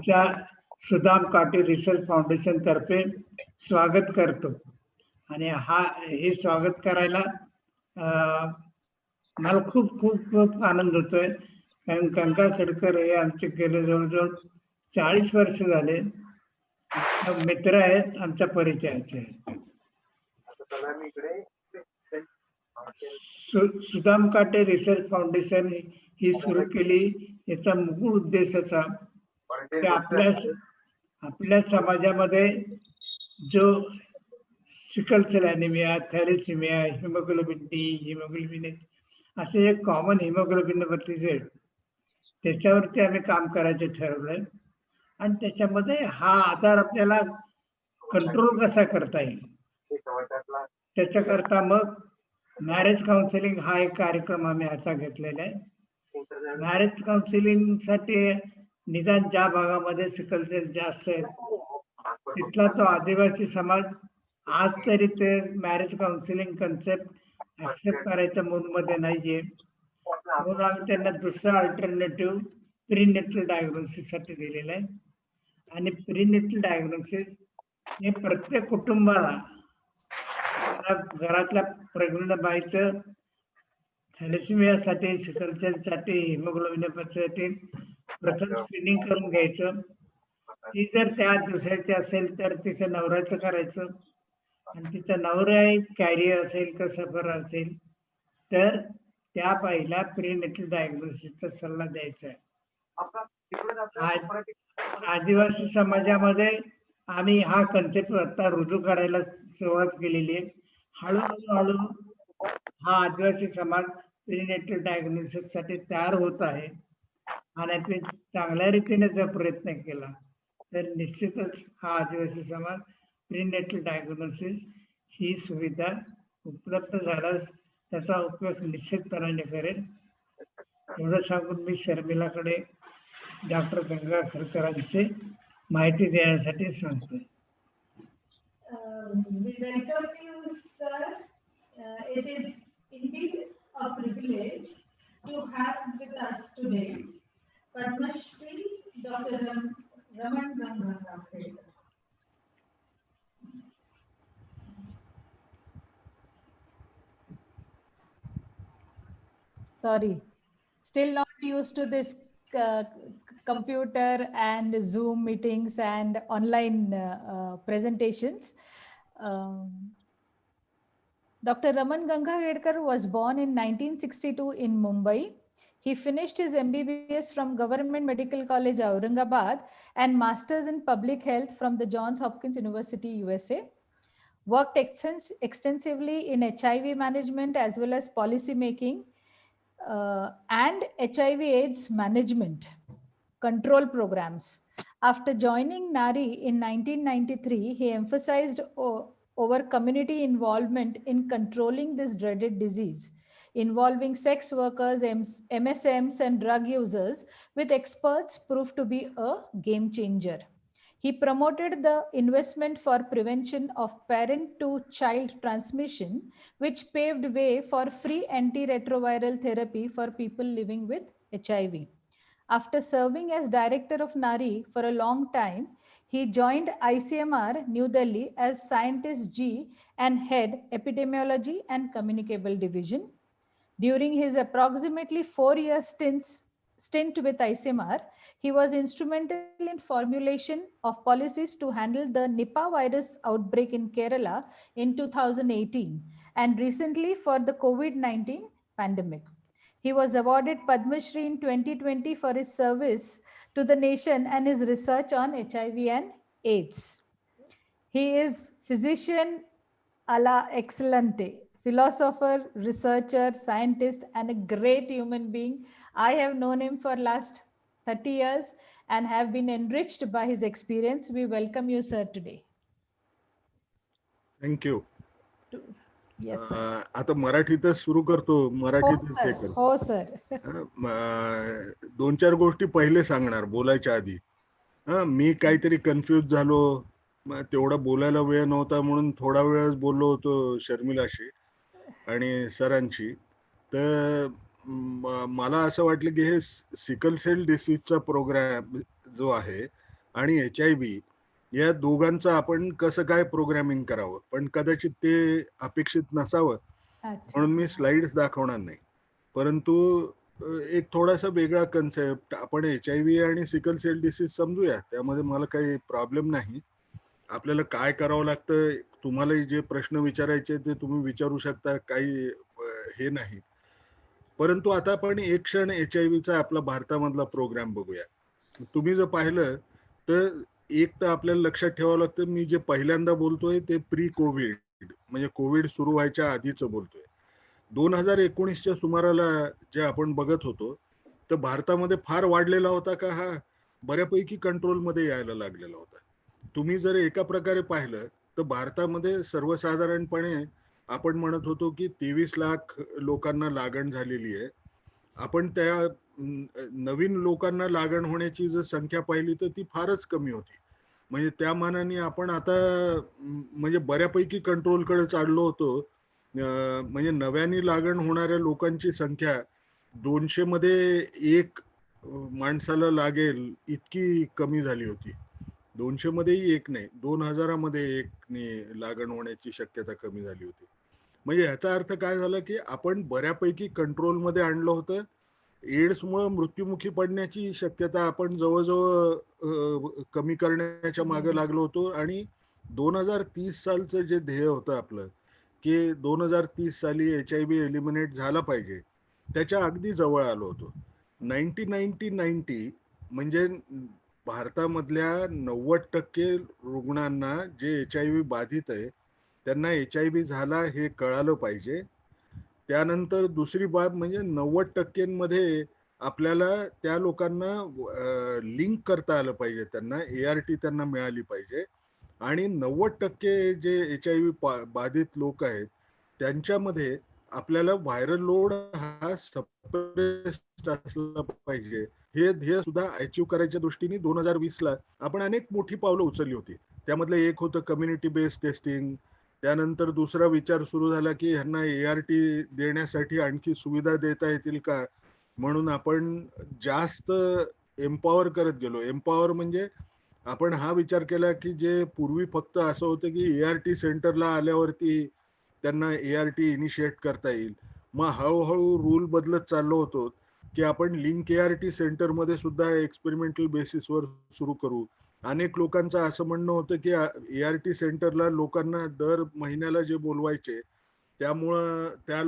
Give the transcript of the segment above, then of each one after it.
आमच्या सुदाम काटे research foundation तर्फे स्वागत करतो. आणि हे स्वागत करायला मला खूप खूप खूप आनंद होतोय, कारण गंगा खेडकर हे आमचे गेले जवळजवळ 40 वर्ष झाले मित्र आहेत, आमच्या परिचयाचे. सुदाम काटे रिसर्च फाउंडेशन ही सुरू केली, याचा मूळ उद्देश असा की आपल्या समाजामध्ये जो sickle cell anaemia, thalassaemia, haemoglobin D, haemoglobin H असे एक कॉमन हिमोग्लोबिनोपॅथीज आहेत, त्याच्यावरती आम्ही काम करायचं ठरवलंय. आणि त्याच्यामध्ये हा आजार आपल्याला कंट्रोल कसा करता येईल त्याच्याकरता मग मॅरेज काउन्सिलिंग हा एक कार्यक्रम आम्ही आता घेतलेला आहे. मॅरेज काउन्सिलिंग साठी निदान ज्या भागामध्ये सिकल सेल जास्त आहे तिथला तो आदिवासी समाज आज तरी ते मॅरेज काउन्सिलिंग कन्सेप्ट ऍक्सेप्ट करायच्या मूड मध्ये नाहीये, म्हणून आम्ही त्यांना दुसरा अल्टरनेटिव्ह प्रीनेटल डायग्नोसिस साठी दिलेला आहे. आणि प्रीनेटल डायग्नोसिस हे प्रत्येक कुटुंबाला घरातल्या प्रेग्नंट बाईचं थॅलेसिमियासाठी, सिकल सेलसाठी, हिमोग्लोबिनोपॅथीसाठी प्रथम स्क्रीनिंग करून घ्यायचं. ती जर त्या दिवसाची असेल तर तिचं नवऱ्याचं करायचं, आणि तिचा नवरा कॅरियर असेल का सफर असेल तर त्या बाईला प्रीनेटल डायग्नोसिसचा सल्ला द्यायचा आहे. आदिवासी समाजामध्ये आम्ही हा कन्सेप्ट आता रुजू करायला सुरुवात केलेली आहे. हळूहळू हा आदिवासी समाज प्रीनेटल डायग्नोसिस साठी तयार होत आहे. आणि ते चांगल्या रीतीने जर प्रयत्न केला तर निश्चितच हा आदिवासी समाज प्रीनेटल डायग्नोसिस ही सुविधा उपलब्ध झाल्यास त्याचा उपयोग निश्चितपणाने करेल. एवढं सांगून मी शर्मिलाकडे डॉक्टर गंगा खेडकरांची माहिती देण्यासाठी सांगतोय. We welcome you, sir. It is indeed a privilege to have with us today Padma Shri Dr. Raman Ganga Khedkar. Sorry, still not used to this computer and Zoom meetings and online presentations. Dr. Raman Ganga Khedkar was born in 1962 in Mumbai. He finished his MBBS from Government Medical College, Aurangabad, and Masters in Public Health from the Johns Hopkins University, USA. Worked extensively in HIV management as well as policy making and HIV/AIDS management control programs. After joining NARI in 1993, he emphasized over community involvement in controlling this dreaded disease, involving sex workers, MSMs, and drug users, with experts proved to be a game changer. He promoted the investment for prevention of parent-to-child transmission, which paved way for free antiretroviral therapy for people living with HIV. After serving as director of NARI for a long time, he joined ICMR New Delhi as Scientist G and head Epidemiology and Communicable Division. During his approximately 4-year stint with ICMR, he was instrumental in formulation of policies to handle the Nipah virus outbreak in Kerala in 2018 and recently for the COVID-19 pandemic. He was awarded Padma Shri in 2020 for his service to the nation and his research on HIV and AIDS. He is physician alla excellente, philosopher, researcher, scientist, and a great human being. I have known him for last 30 years and have been enriched by his experience. We welcome you, sir, today. Thank you. Yes, sir. आता मराठीतच सुरू करतो. मराठीतच हे करतो. हो sir. 2-4 गोष्टी पहिले सांगणार बोलायच्या आधी. मी काहीतरी कन्फ्यूज झालो, तेवढा बोलायला वेळ नव्हता म्हणून थोडा वेळच बोललो होतो शर्मिलाशी आणि सरांशी. तर मला असं वाटलं की हे सिकल सेल डिसीजचा प्रोग्राम जो आहे आणि HIV या दोघांचं आपण कसं काय प्रोग्रामिंग करावं, पण कदाचित ते अपेक्षित नसावं अच्छा. म्हणून मी स्लाइड्स दाखवणार नाही. परंतु एक थोडासा वेगळा कन्सेप्ट आपण HIV आणि सिकल सेल डिसीज समजूया. त्यामध्ये मला काही प्रॉब्लेम नाही. आपल्याला काय करावं लागतं, तुम्हालाही जे प्रश्न विचारायचे ते तुम्ही विचारू शकता, काही हे नाही. परंतु आता आपण एक क्षण HIV आपला भारतामधला प्रोग्राम बघूया. तुम्ही जर पाहिलं तर एक तर आपल्याला लक्षात ठेवावं लागतं, मी जे पहिल्यांदा बोलतोय ते प्री कोविड म्हणजे कोविड सुरू व्हायच्या आधीचं बोलतोय. 2019च्या सुमाराला जे आपण बघत होतो तर भारतामध्ये फार वाढलेला होता का? हा बऱ्यापैकी कंट्रोलमध्ये यायला लागलेला होता. तुम्ही जर एका प्रकारे पाहिलं तर भारतामध्ये सर्वसाधारणपणे आपण म्हणत होतो की 23 लाख लोकांना लागण झालेली आहे. आपण त्या नवीन लोकांना लागण होण्याची जर संख्या पाहिली तर ती फारच कमी होती. म्हणजे त्या मानाने आपण आता म्हणजे बऱ्यापैकी कंट्रोलकडे चाललो होतो. म्हणजे नव्याने लागण होणाऱ्या लोकांची संख्या 200 मध्ये एक माणसाला लागेल इतकी कमी झाली होती. 200 मध्येही एक नाही, 2000 मध्ये एक लागण होण्याची शक्यता कमी झाली होती. म्हणजे याचा अर्थ काय झाला की आपण बऱ्यापैकी कंट्रोलमध्ये आणलं होतं. एड्समुळे मृत्युमुखी पडण्याची शक्यता आपण जवळजवळ कमी करण्याच्या मागे लागलो होतो. आणि 2030 सालचं जे ध्येय होतं आपलं की 2030 साली HIV एलिमिनेट झाला पाहिजे, त्याच्या अगदी जवळ आलो होतो. 90 म्हणजे भारतामधल्या 90% रुग्णांना जे HIV बाधित आहे त्यांना HIV झाला हे कळालं पाहिजे. त्यानंतर दुसरी बाब म्हणजे 90% आपल्याला त्या लोकांना लिंक करता आलं पाहिजे, त्यांना ART त्यांना मिळाली पाहिजे. आणि 90% जे HIV बाधित लोक आहेत त्यांच्यामध्ये आपल्याला व्हायरल लोड हा सप्रेस्ड असला पाहिजे. हे ध्येय सुद्धा अचीव्ह करायच्या दृष्टीने 2020 ला आपण अनेक मोठी पावलं उचलली होती. त्यामधलं एक होतं कम्युनिटी बेस्ड टेस्टिंग. त्यानंतर दुसरा विचार सुरू झाला की ह्यांना ART देण्यासाठी आणखी सुविधा देता येतील का, म्हणून आपण जास्त एम्पॉवर करत गेलो. एम्पॉवर म्हणजे आपण हा विचार केला की जे पूर्वी फक्त असं होतं की ART सेंटरला आल्यावरती त्यांना ART इनिशिएट करता येईल, मग हळूहळू रूल बदलत चाललो होतो की आपण लिंक ART सेंटर मध्ये सुद्धा एक्सपेरिमेंटल बेसिसवर सुरू करू. अनेक लोकांचं असं म्हणणं होतं की ART सेंटरला लोकांना दर महिन्याला जे बोलवायचे त्यामुळं त्या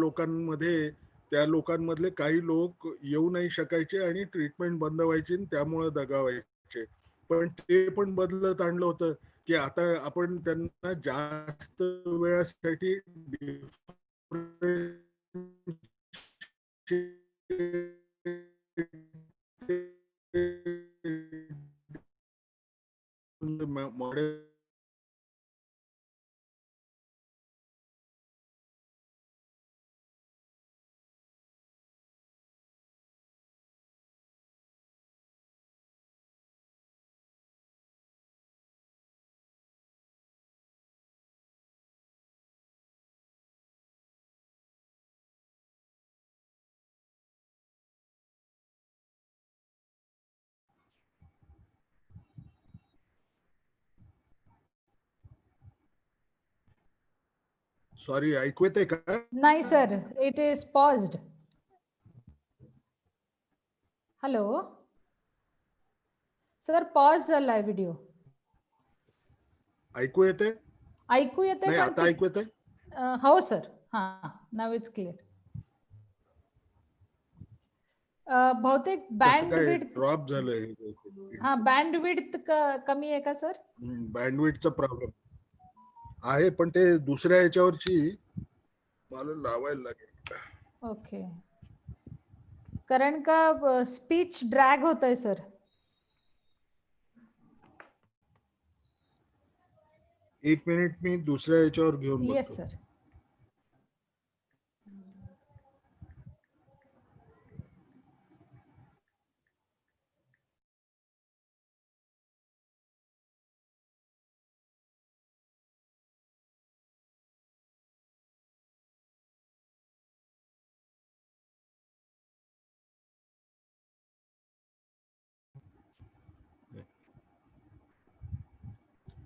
लोकांमधले काही लोक येऊ नाही शकायचे आणि ट्रीटमेंट बंद व्हायची आणि त्यामुळं दगा व्हायचे. पण ते पण बदलत आणलं होतं की आता आपण त्यांना जास्त वेळासाठी मॉडेल सॉरी, ऐकू येते का? नाही sir, it is paused. Hello sir, pause झालाय व्हिडिओ. ऐकू येते? ऐकू येते नाही, पण आता ऐकू येते? हो सर. हा, नाव इट्स क्लिअर. बहुतेक कसं बँड काय विड्थ. ड्रॉप झालंय? हा, बँड विड्थ कमी आहे का सर? बँडविड्थचा प्रॉब्लेम आहे, पण ते दुसऱ्या याच्यावरची मला लावायला लागेल. ओके, कारण का स्पीच ड्रॅग होतंय सर. एक मिनिट, मी दुसऱ्या याच्यावर घेऊन येस बघतो. सर.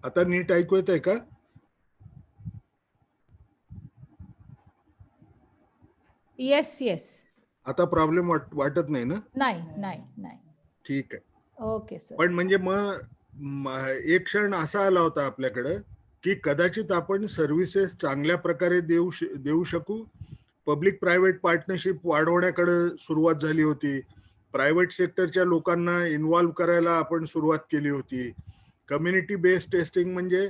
आता नीट ऐकू येत आहे का? Yes yes. आता प्रॉब्लेम वाटत नाही ना? नाही नाही नाही. ठीक आहे. Okay sir. पण म्हणजे एक क्षण असा आला होता आपल्याकडं की कदाचित आपण सर्व्हिसेस चांगल्या प्रकारे देऊ शकू. पब्लिक प्रायव्हेट पार्टनरशिप वाढवण्याकडे सुरुवात झाली होती. प्रायव्हेट सेक्टरच्या लोकांना इन्व्हॉल्व्ह करायला आपण सुरुवात केली होती. कम्युनिटी बेस्ड टेस्टिंग म्हणजे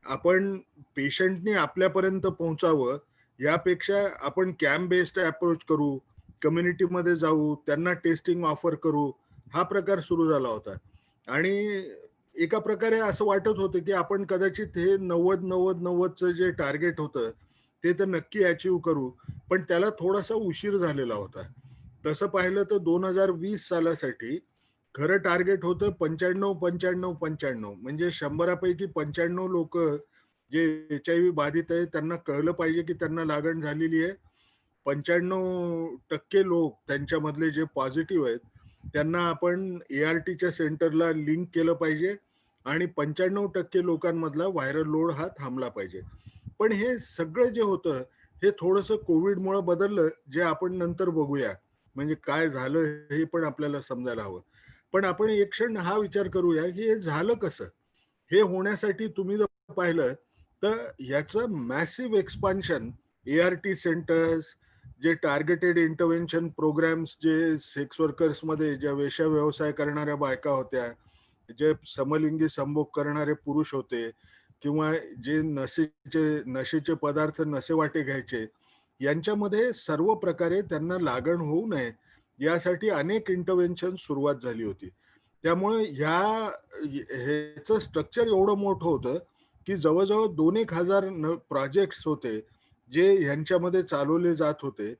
आपण पेशंटनी आपल्यापर्यंत पोहोचावं यापेक्षा आपण कॅम्प बेस्ड अप्रोच करू, कम्युनिटीमध्ये जाऊ, त्यांना टेस्टिंग ऑफर करू, हा प्रकार सुरू झाला होता. आणि एका प्रकारे असं वाटत होतं की आपण कदाचित हे 90-90-90चं जे टार्गेट होतं ते तर नक्की अचीव्ह करू, पण त्याला थोडासा उशीर झालेला होता. तसं पाहिलं तर 2020 सालासाठी खरं टार्गेट होतं 95-95-95, म्हणजे 100पैकी 95 लोक जे HIV बाधित आहे त्यांना कळलं पाहिजे की त्यांना लागण झालेली आहे. 95% लोक त्यांच्यामधले जे पॉझिटिव्ह आहेत त्यांना आपण ARTच्या सेंटरला लिंक केलं पाहिजे आणि 95% लोकांमधला व्हायरल लोड हा थांबला पाहिजे. पण हे सगळं जे होतं हे थोडंसं कोविडमुळे बदललं, जे आपण नंतर बघूया. म्हणजे काय झालं हे पण आपल्याला समजायला हवं. पण आपण एक क्षण हा विचार करूया की हे झालं कसं? हे होण्यासाठी तुम्ही जर पाहिलं तर याचं मॅसिव्ह एक्सपान्शन, ART सेंटर्स, जे टार्गेटेड इंटरव्हेन्शन प्रोग्राम्स, जे सेक्स वर्कर्स मध्ये ज्या वेश्या व्यवसाय करणाऱ्या बायका होत्या, जे समलिंगी संभोग करणारे पुरुष होते, किंवा जे नशेचे पदार्थ नशेवाटे घ्यायचे, यांच्यामध्ये सर्व प्रकारे त्यांना लागण होऊ नये यासाठी अनेक इंटरव्हेन्शन सुरुवात झाली होती. त्यामुळे ह्याचं स्ट्रक्चर एवढं मोठं होतं की जवळजवळ 2,000 प्रोजेक्ट्स होते जे ह्यांच्यामध्ये चालवले जात होते.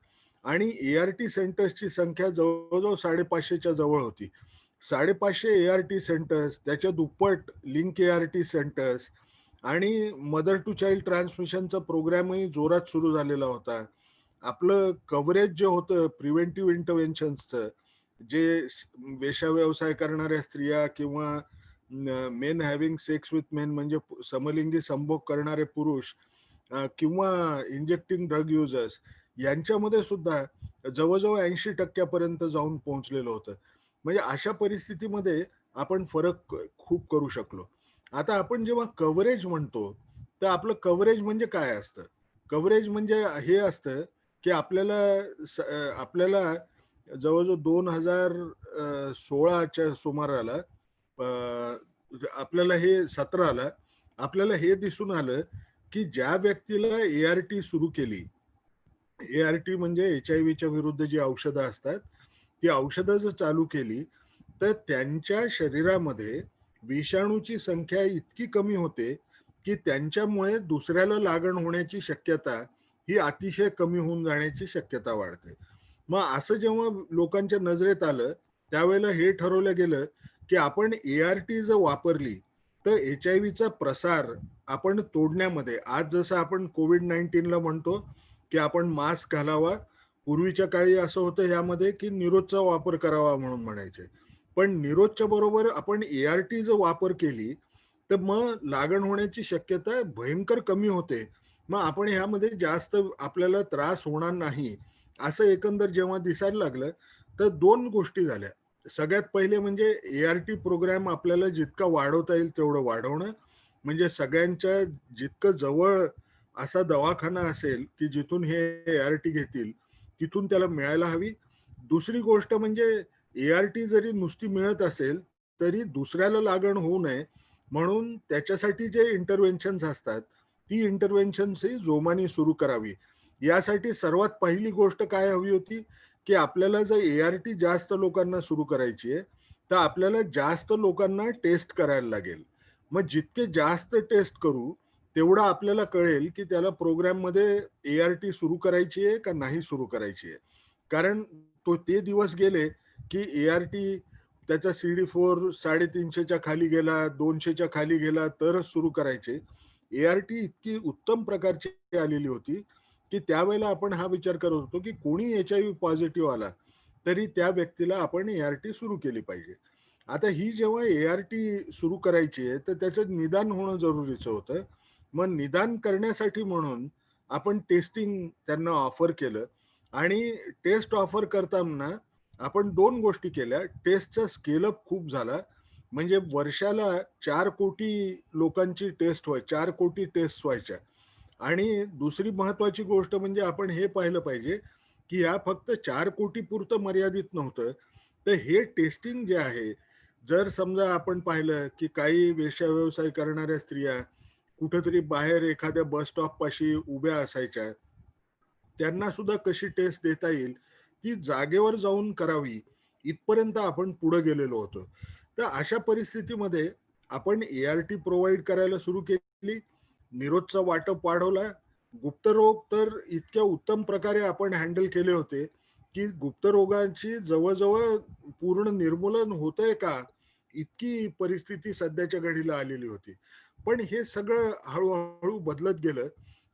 आणि ART सेंटर्सची संख्या जवळजवळ 550च्या जवळ होती. 550 ART सेंटर्स, त्याच्या दुप्पट लिंक ART सेंटर्स, आणि मदर टू चाइल्ड ट्रान्समिशनचा प्रोग्रामही जोरात सुरू झालेला होता. आपलं कव्हरेज जे होतं प्रिव्हेंटिव्ह इंटरव्हेन्शनचं, जे वेश्या व्यवसाय करणाऱ्या स्त्रिया किंवा main having sex with main म्हणजे समलिंगी संभोग करणारे पुरुष किंवा इंजेक्टिंग ड्रग युजर्स, यांच्यामध्ये सुद्धा जवळजवळ 80% जाऊन पोहोचलेलं होतं. म्हणजे अशा परिस्थितीमध्ये आपण फरक खूप करू शकलो. आता आपण जेव्हा कव्हरेज म्हणतो तर आपलं कव्हरेज म्हणजे काय असतं? कव्हरेज म्हणजे हे असतं की आपल्याला जवळजवळ 2016च्या सुमाराला आपल्याला हे 17ला आपल्याला हे दिसून आलं की ज्या व्यक्तीला ART सुरू केली, ART म्हणजे HIVच्या विरुद्ध जी औषधं असतात, ती औषधं जर चालू केली तर त्यांच्या शरीरामध्ये विषाणूची संख्या इतकी कमी होते की त्यांच्यामुळे दुसऱ्याला लागण होण्याची शक्यता ही अतिशय कमी होऊन जाण्याची शक्यता वाढते. मग असं जेव्हा लोकांच्या नजरेत आलं त्यावेळेला हे ठरवलं गेलं की आपण ART जर वापरली तर HIVचा प्रसार आपण तोडण्यामध्ये, आज जसं आपण COVID-19ला म्हणतो की आपण मास्क घालावा, पूर्वीच्या काळी असं होतं यामध्ये की निरोधचा वापर करावा म्हणून म्हणायचे. पण निरोधच्या बरोबर आपण ART जर वापर केली तर मग लागण होण्याची शक्यता भयंकर कमी होते. मग आपण ह्यामध्ये जास्त आपल्याला त्रास होणार नाही असं एकंदर जेव्हा दिसायला लागलं तर 2 गोष्टी झाल्या. सगळ्यात पहिले म्हणजे ART प्रोग्राम आपल्याला जितका वाढवता येईल तेवढं वाढवणं, म्हणजे सगळ्यांच्या जितकं जवळ असा दवाखाना असेल की जिथून हे ART घेतील तिथून त्याला मिळायला हवी. दुसरी गोष्ट म्हणजे ART जरी नुसती मिळत असेल तरी दुसऱ्याला लागण होऊ नये म्हणून त्याच्यासाठी जे इंटरव्हेन्शन्स असतात ती इंटरव्हेन्शन्सही जोमाने सुरू करावी. यासाठी सर्वात पहिली गोष्ट काय हवी होती की आपल्याला जर ART जास्त लोकांना सुरू करायची आहे तर आपल्याला जास्त लोकांना टेस्ट करायला लागेल. मग जितके जास्त टेस्ट करू तेवढं आपल्याला कळेल की त्याला प्रोग्राम मध्ये ART सुरू करायची आहे का नाही सुरू करायची आहे. कारण ते दिवस गेले की ART त्याचा CD4 350च्या खाली गेला, 200च्या खाली गेला तरच सुरू करायचे. ART इतकी उत्तम प्रकारची आलेली होती की त्यावेळेला आपण हा विचार करत होतो की कोणी HIV पॉझिटिव्ह आला तरी त्या व्यक्तीला आपण ART सुरू केली पाहिजे. आता ही जेव्हा ART सुरू करायची आहे तर त्याचं निदान होणं जरुरीचं होतं. मग निदान करण्यासाठी म्हणून आपण टेस्टिंग त्यांना ऑफर केलं आणि टेस्ट ऑफर करताना आपण 2 गोष्टी केल्या. टेस्टचा स्केल अप खूप झाला. म्हणजे वर्षाला 4 कोटी लोकांची टेस्ट 4 कोटी टेस्ट व्हायच्या. आणि दुसरी महत्वाची गोष्ट म्हणजे आपण हे पाहिलं पाहिजे, की या फक्त 4 कोटी पुरतं मर्यादित नव्हतं. तर हे टेस्टिंग जे आहे, जर समजा आपण पाहिलं, की काही वेश्या व्यवसाय करणाऱ्या स्त्रिया कुठेतरी बाहेर एखाद्या बस स्टॉप पाशी उभ्या असायच्या, त्यांना सुद्धा कशी टेस्ट देता येईल, ती जागेवर जाऊन करावी, इथपर्यंत आपण पुढे गेलेलो होतो. तर अशा परिस्थितीमध्ये आपण ART प्रोव्हाइड करायला सुरू केली. निरोधचं वाटप वाढवला. गुप्तरोग तर इतक्या उत्तम प्रकारे आपण हँडल केले होते, की गुप्तरोगांची जवळ-जवळ पूर्ण निर्मूलन होतंय का? इतकी परिस्थिती सध्याच्या घडीला आलेली होती. पण हे सगळं हळू बदलत गेलं.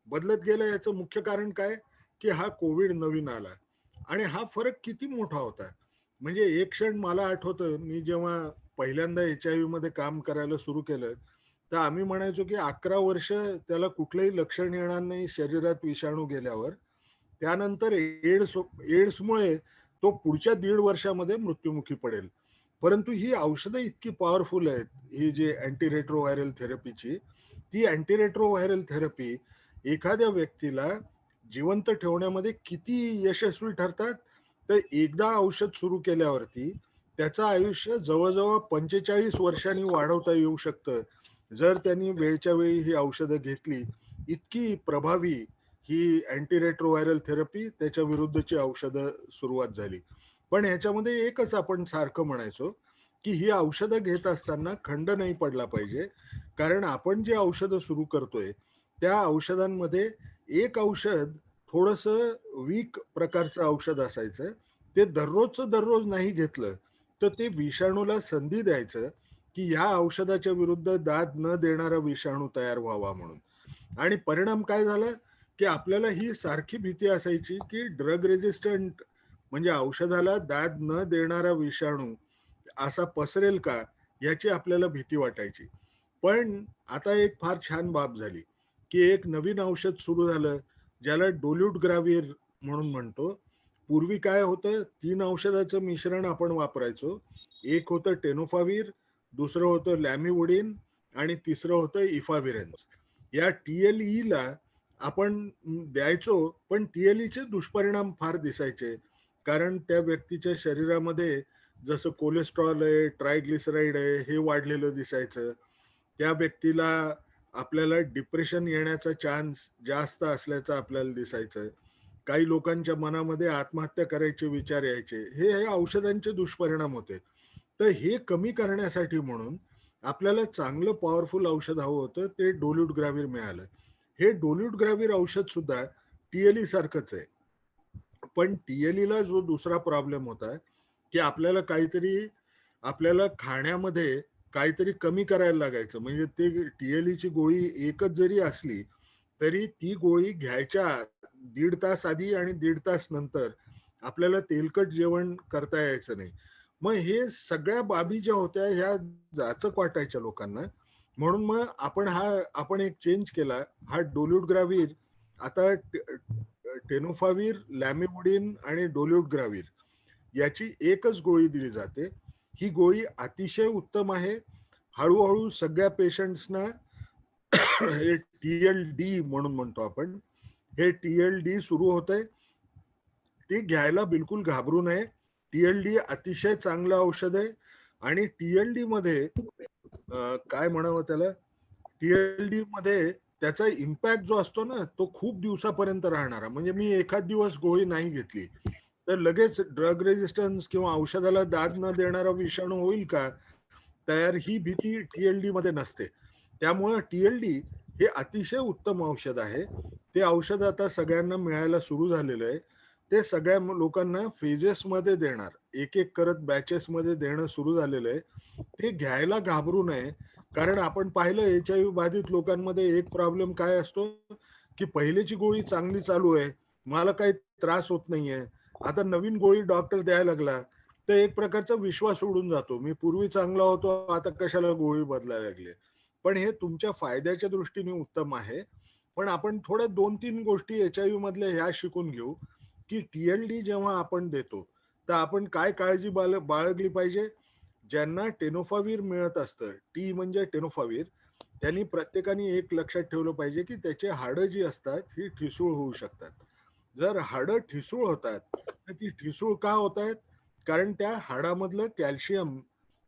बदलत गेलं याचं मुख्य कारण काय? की हा कोविड नवीन आला आणि हा फरक किती मोठा होता. म्हणजे एक क्षण मला आठवतं, मी जेव्हा पहिल्यांदा HIV मध्ये काम करायला सुरू केलं, तर आम्ही म्हणायचो की 11 वर्ष त्याला कुठलंही लक्षण येणार नाही शरीरात विषाणू गेल्यावर. त्यानंतर एड्समुळे तो पुढच्या 1.5 वर्षामध्ये मृत्युमुखी पडेल. परंतु ही औषधं इतकी पॉवरफुल आहेत, ही जी अँटीरेट्रोव्हायरल थेरपीची, ती अँटीरेट्रोव्हायरल थेरपी एखाद्या व्यक्तीला जिवंत ठेवण्यामध्ये किती यशस्वी ठरतात, तर एकदा औषध सुरू केल्यावरती त्याचं आयुष्य जवळ-जवळ 45 वर्षांनी वाढवता येऊ शकतं. जर त्यांनी वेळच्या वेळी ही औषधं घेतली. इतकी प्रभावी ही अँटीरेट्रोव्हायरल थेरपी, त्याच्या विरुद्धची औषधं सुरुवात झाली. पण ह्याच्यामध्ये एकच आपण सारखं म्हणायचो, की ही औषधं घेत असताना खंड नाही पडला पाहिजे. कारण आपण जे औषधं सुरू करतोय, त्या औषधांमध्ये एक औषध थोडंसं वीक प्रकारचं औषध असायचं. ते दररोजचं दररोज नाही घेतलं, तर ते विषाणूला संधी द्यायचं, की ह्या औषधाच्या विरुद्ध दाद न देणारा विषाणू तयार व्हावा म्हणून. आणि परिणाम काय झाला, की आपल्याला ही सारखी भीती असायची, की ड्रग रेझिस्टंट म्हणजे औषधाला दाद न देणारा विषाणू असा पसरेल का? याची आपल्याला भीती वाटायची. पण आता एक फार छान बाब झाली, की एक नवीन औषध सुरू झालं, ज्याला डोल्युटग्राव्हिर म्हणून म्हणतो. पूर्वी काय होतं, 3 औषधाचं मिश्रण आपण वापरायचो. एक होतं टेनोफाविर, दुसरं होतं लॅमिवुडिन आणि तिसरं होतं इफाविरन्स. या TLEला आपण द्यायचो, पण TLEचे दुष्परिणाम फार दिसायचे. कारण त्या व्यक्तीच्या शरीरामध्ये जसं कोलेस्ट्रॉल आहे, ट्रायग्लिसराईड आहे, हे वाढलेलं दिसायचं. त्या व्यक्तीला आपल्याला डिप्रेशन येण्याचा चान्स जास्त असल्याचं आपल्याला दिसायचं. काही लोकांच्या मनामध्ये आत्महत्या करायचे विचार यायचे. हे औषधांचे दुष्परिणाम होते. तर हे कमी करण्यासाठी म्हणून आपल्याला चांगलं पॉवरफुल औषध हवं होतं, ते डोल्युटग्राव्हिर मिळालं. हे डोल्युटग्राव्हिर औषध सुद्धा TLE सारखंच आहे. पण TLEला जो दुसरा प्रॉब्लेम होता, की आपल्याला खाण्यामध्ये काहीतरी कमी करायला लागायचं. म्हणजे ते TLEची गोळी एकच जरी असली, तरी ती गोळी घ्यायच्या 1.5 तास आधी आणि 1.5 तास नंतर आपल्याला तेलकट जेवण करता यायचं नाही. मग हे सगळ्या बाबी ज्या होत्या ह्या जाचक वाटायच्या लोकांना. म्हणून मग आपण एक चेंज केला. हा डोल्युटग्राव्हिर आता टेनोफाविर, लॅमिवुडिन आणि डोल्युटग्राव्हिर याची एकच गोळी दिली जाते. ही गोळी अतिशय उत्तम आहे. हळूहळू सगळ्या पेशंट्सना हे TLD म्हणून म्हणतो आपण. हे TLD सुरू होतंय. ते घ्यायला बिलकुल घाबरू नये. TLD अतिशय चांगलं औषध आहे आणि TLD मध्ये काय म्हणावं त्याला, TLD मध्ये त्याचा इम्पॅक्ट जो असतो ना, तो खूप दिवसापर्यंत राहणारा. म्हणजे मी एखाद दिवस गोळी नाही घेतली, तर लगेच ड्रग रेझिस्टन्स किंवा औषधाला दाद न देणारा विषाणू होईल का तयार, ही भीती TLD मध्ये नसते. त्यामुळं TLD हे अतिशय उत्तम औषध आहे. ते औषध आता सगळ्यांना मिळायला सुरू झालेलं आहे. ते सगळ्या लोकांना फेजेसमध्ये देणार. एक-एक करत बॅचेसमध्ये देणं सुरू झालेलं आहे. ते घ्यायला घाबरू नये. कारण आपण पाहिलं HIV बाधित लोकांमध्ये एक प्रॉब्लेम काय असतो, की पहिलेची गोळी चांगली चालू आहे. मला काही त्रास होत नाहीये. आता नवीन गोळी डॉक्टर द्यायला लागला. तर एक प्रकारचा विश्वास उडून जातो. मी पूर्वी चांगला होतो, आता कशाला गोळी बदलायला लागली. पण हे तुमच्या फायद्याच्या दृष्टीने उत्तम आहे. पण आपण थोड्या 2-3 गोष्टी HIV मधल्या ह्या शिकून घेऊ, की TLD जेव्हा आपण देतो, तर आपण काय काळजी बाळगली पाहिजे. ज्यांना टेनोफावीर मिळत असतं, टी म्हणजे टेनोफावीर, त्यांनी प्रत्येकाने एक लक्षात ठेवलं पाहिजे, की त्याची हाडं जी असतात ही ठिसूळ होऊ शकतात. जर हाडं ठिसूळ होतात, तर ती ठिसूळ का होत आहेत? कारण त्या हाडामधलं कॅल्शियम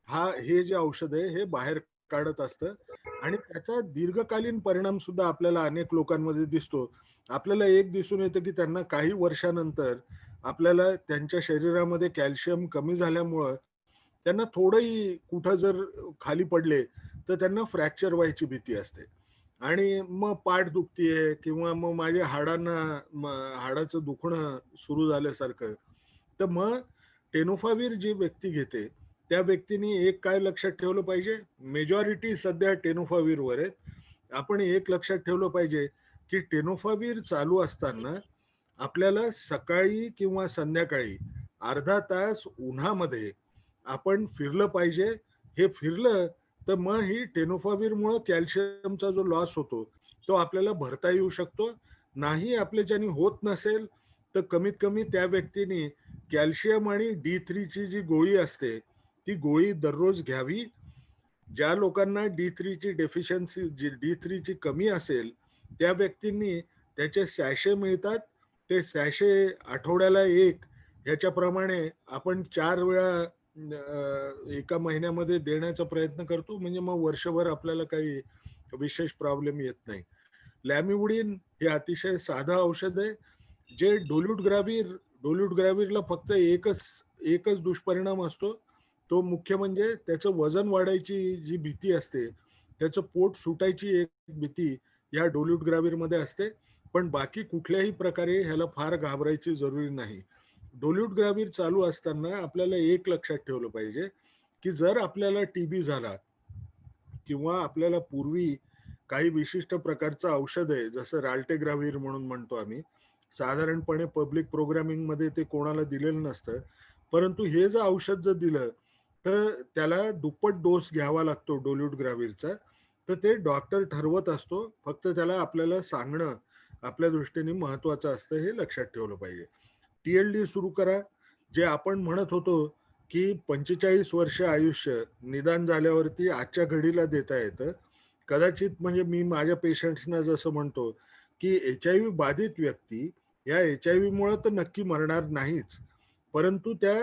हे जे औषध आहे हे बाहेर काढत असतं आणि त्याचा दीर्घकालीन परिणाम सुद्धा आपल्याला अनेक लोकांमध्ये दिसतो. आपल्याला एक दिसून येतं, की त्यांना काही वर्षानंतर आपल्याला त्यांच्या शरीरामध्ये कॅल्शियम कमी झाल्यामुळं त्यांना थोडंही कुठं जर खाली पडले, तर त्यांना फ्रॅक्चर व्हायची भीती असते. आणि मग पाठ दुखतीये किंवा मग माझ्या हाडाचं दुखणं सुरू झाल्यासारखं. तर मग टेनोफावीर जी व्यक्ती घेते, त्या व्यक्तीने एक काय लक्षात ठेवलं पाहिजे, मेजॉरिटी सध्या टेनोफावीरवर आहेत. आपण एक लक्षात ठेवलं पाहिजे, की टेनोफावीर चालू असताना आपल्याला सकाळी किंवा संध्याकाळी अर्धा तास उन्हामध्ये आपण फिरलं पाहिजे. हे फिरलं तर मग ही टेनोफावीरमुळं कॅल्शियमचा जो लॉस होतो, तो आपल्याला भरता येऊ शकतो. नाही आपल्याच्यानी होत नसेल, तर कमीत कमी त्या व्यक्तीने कॅल्शियम आणि D3 ची जी गोळी असते, ती गोळी दररोज घ्यावी. ज्या लोकांना D3 ची डेफिशियन्सी D3 ची कमी असेल, त्या व्यक्तींनी त्याचे सॅशे मिळतात. ते सॅशे आठवड्याला 1 ह्याच्याप्रमाणे आपण 4 वेळा एका महिन्यामध्ये देण्याचा प्रयत्न करतो. म्हणजे मग वर्षभर आपल्याला काही विशेष प्रॉब्लेम येत नाही. लॅमिवुडिन हे अतिशय साधं औषध आहे. जे डोल्युटग्राव्हिरला फक्त एकच दुष्परिणाम असतो. तो मुख्य म्हणजे त्याचं वजन वाढायची जी भीती असते, त्याचं पोट सुटायची एक भीती या डोल्युटग्राव्हिरमध्ये असते. पण बाकी कुठल्याही प्रकारे ह्याला फार घाबरायची जरुरी नाही. डोल्युटग्राव्हिर चालू असताना आपल्याला एक लक्षात ठेवलं पाहिजे, की जर आपल्याला टीबी झाला किंवा आपल्याला पूर्वी काही विशिष्ट प्रकारचं औषध आहे, जसं राल्टेग्राव्हिर म्हणून म्हणतो आम्ही. साधारणपणे पब्लिक प्रोग्रामिंगमध्ये ते कोणाला दिलेलं नसतं. परंतु हे जर औषध जर दिलं, तर त्याला दुप्पट डोस घ्यावा लागतो डोल्युटग्राव्हिरचा. तर ते डॉक्टर ठरवत असतो. फक्त त्याला आपल्याला सांगणं आपल्या दृष्टीने महत्वाचं असतं, हे लक्षात ठेवलं पाहिजे. TLD सुरू करा. जे आपण म्हणत होतो, की 45 वर्ष आयुष्य निदान झाल्यावरती आजच्या घडीला देता येतं. कदाचित म्हणजे मी माझ्या पेशंट्सना जसं म्हणतो, की HIV बाधित व्यक्ती या HIV-मुळं तर नक्की मरणार नाहीच. परंतु त्या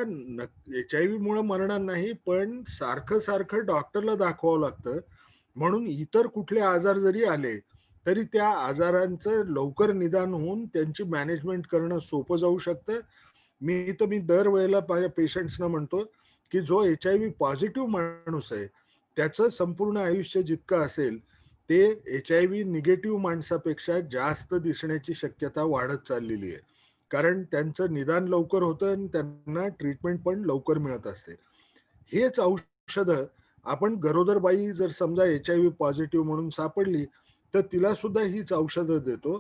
HIV-मुळं मरणार नाही, पण सारखं डॉक्टरला दाखवावं लागतं. म्हणून इतर कुठले आजार जरी आले, तरी त्या आजारांचं लवकर निदान होऊन त्यांची मॅनेजमेंट करणं सोपं जाऊ शकतं. मी दरवेळेला माझ्या पेशंट्सना म्हणतो, की जो HIV पॉझिटिव्ह माणूस आहे, त्याचं संपूर्ण आयुष्य जितकं असेल, ते HIV निगेटिव्ह माणसापेक्षा जास्त दिसण्याची शक्यता वाढत चाललेली आहे. कारण त्यांचं निदान लवकर होतं आणि त्यांना ट्रीटमेंट पण लवकर मिळत असते. हेच औषधं आपण गरोदर बाई जर समजा HIV पॉझिटिव्ह म्हणून सापडली, तर तिला सुद्धा हीच औषधं देतो.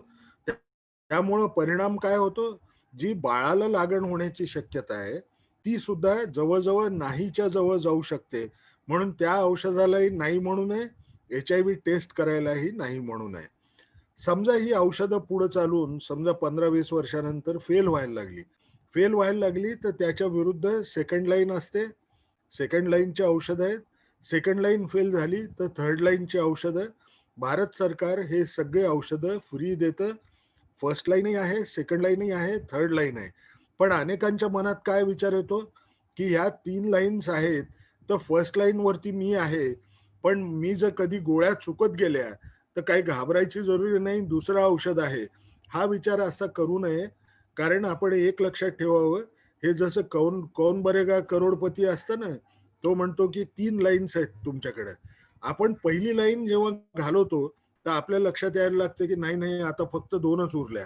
त्यामुळं परिणाम काय होतो? जी बाळाला लागण होण्याची शक्यता आहे, ती सुद्धा जवळ-जवळ नाहीच्या जवळ जाऊ शकते. म्हणून त्या औषधालाही नाही म्हणू नये, HIV टेस्ट करायलाही नाही म्हणू नये. समजा ही औषधं पुढे चालून समजा 15-20 वर्षानंतर फेल व्हायला लागली, तर त्याच्या विरुद्ध सेकंड लाईन असते. सेकंड लाईनची औषधं आहेत. सेकंड लाईन फेल झाली, तर थर्ड लाईनची औषधं. भारत सरकार हे सगळे औषधं फ्री देतं. फर्स्ट लाईनही आहे, सेकंड लाईनही आहे, थर्ड लाईन आहे. पण अनेकांच्या मनात काय विचार येतो, की ह्या 3 लाईन्स आहेत, तर फर्स्ट लाईनवरती मी आहे. पण मी जर कधी गोळ्या चुकत गेल्या, तर काही घाबरायची जरुरी नाही, दुसरं औषध आहे. हा विचार असा करू नये. कारण आपण एक लक्षात ठेवावं, हे जसं कौन कौन बनेगा करोडपती असतं ना, तो म्हणतो की 3 लाईन्स आहेत तुमच्याकडे. आपण पहिली लाईन जेव्हा घालवतो, तर आपल्या लक्षात यायला लागतं की नाही, आता फक्त 2च उरल्या.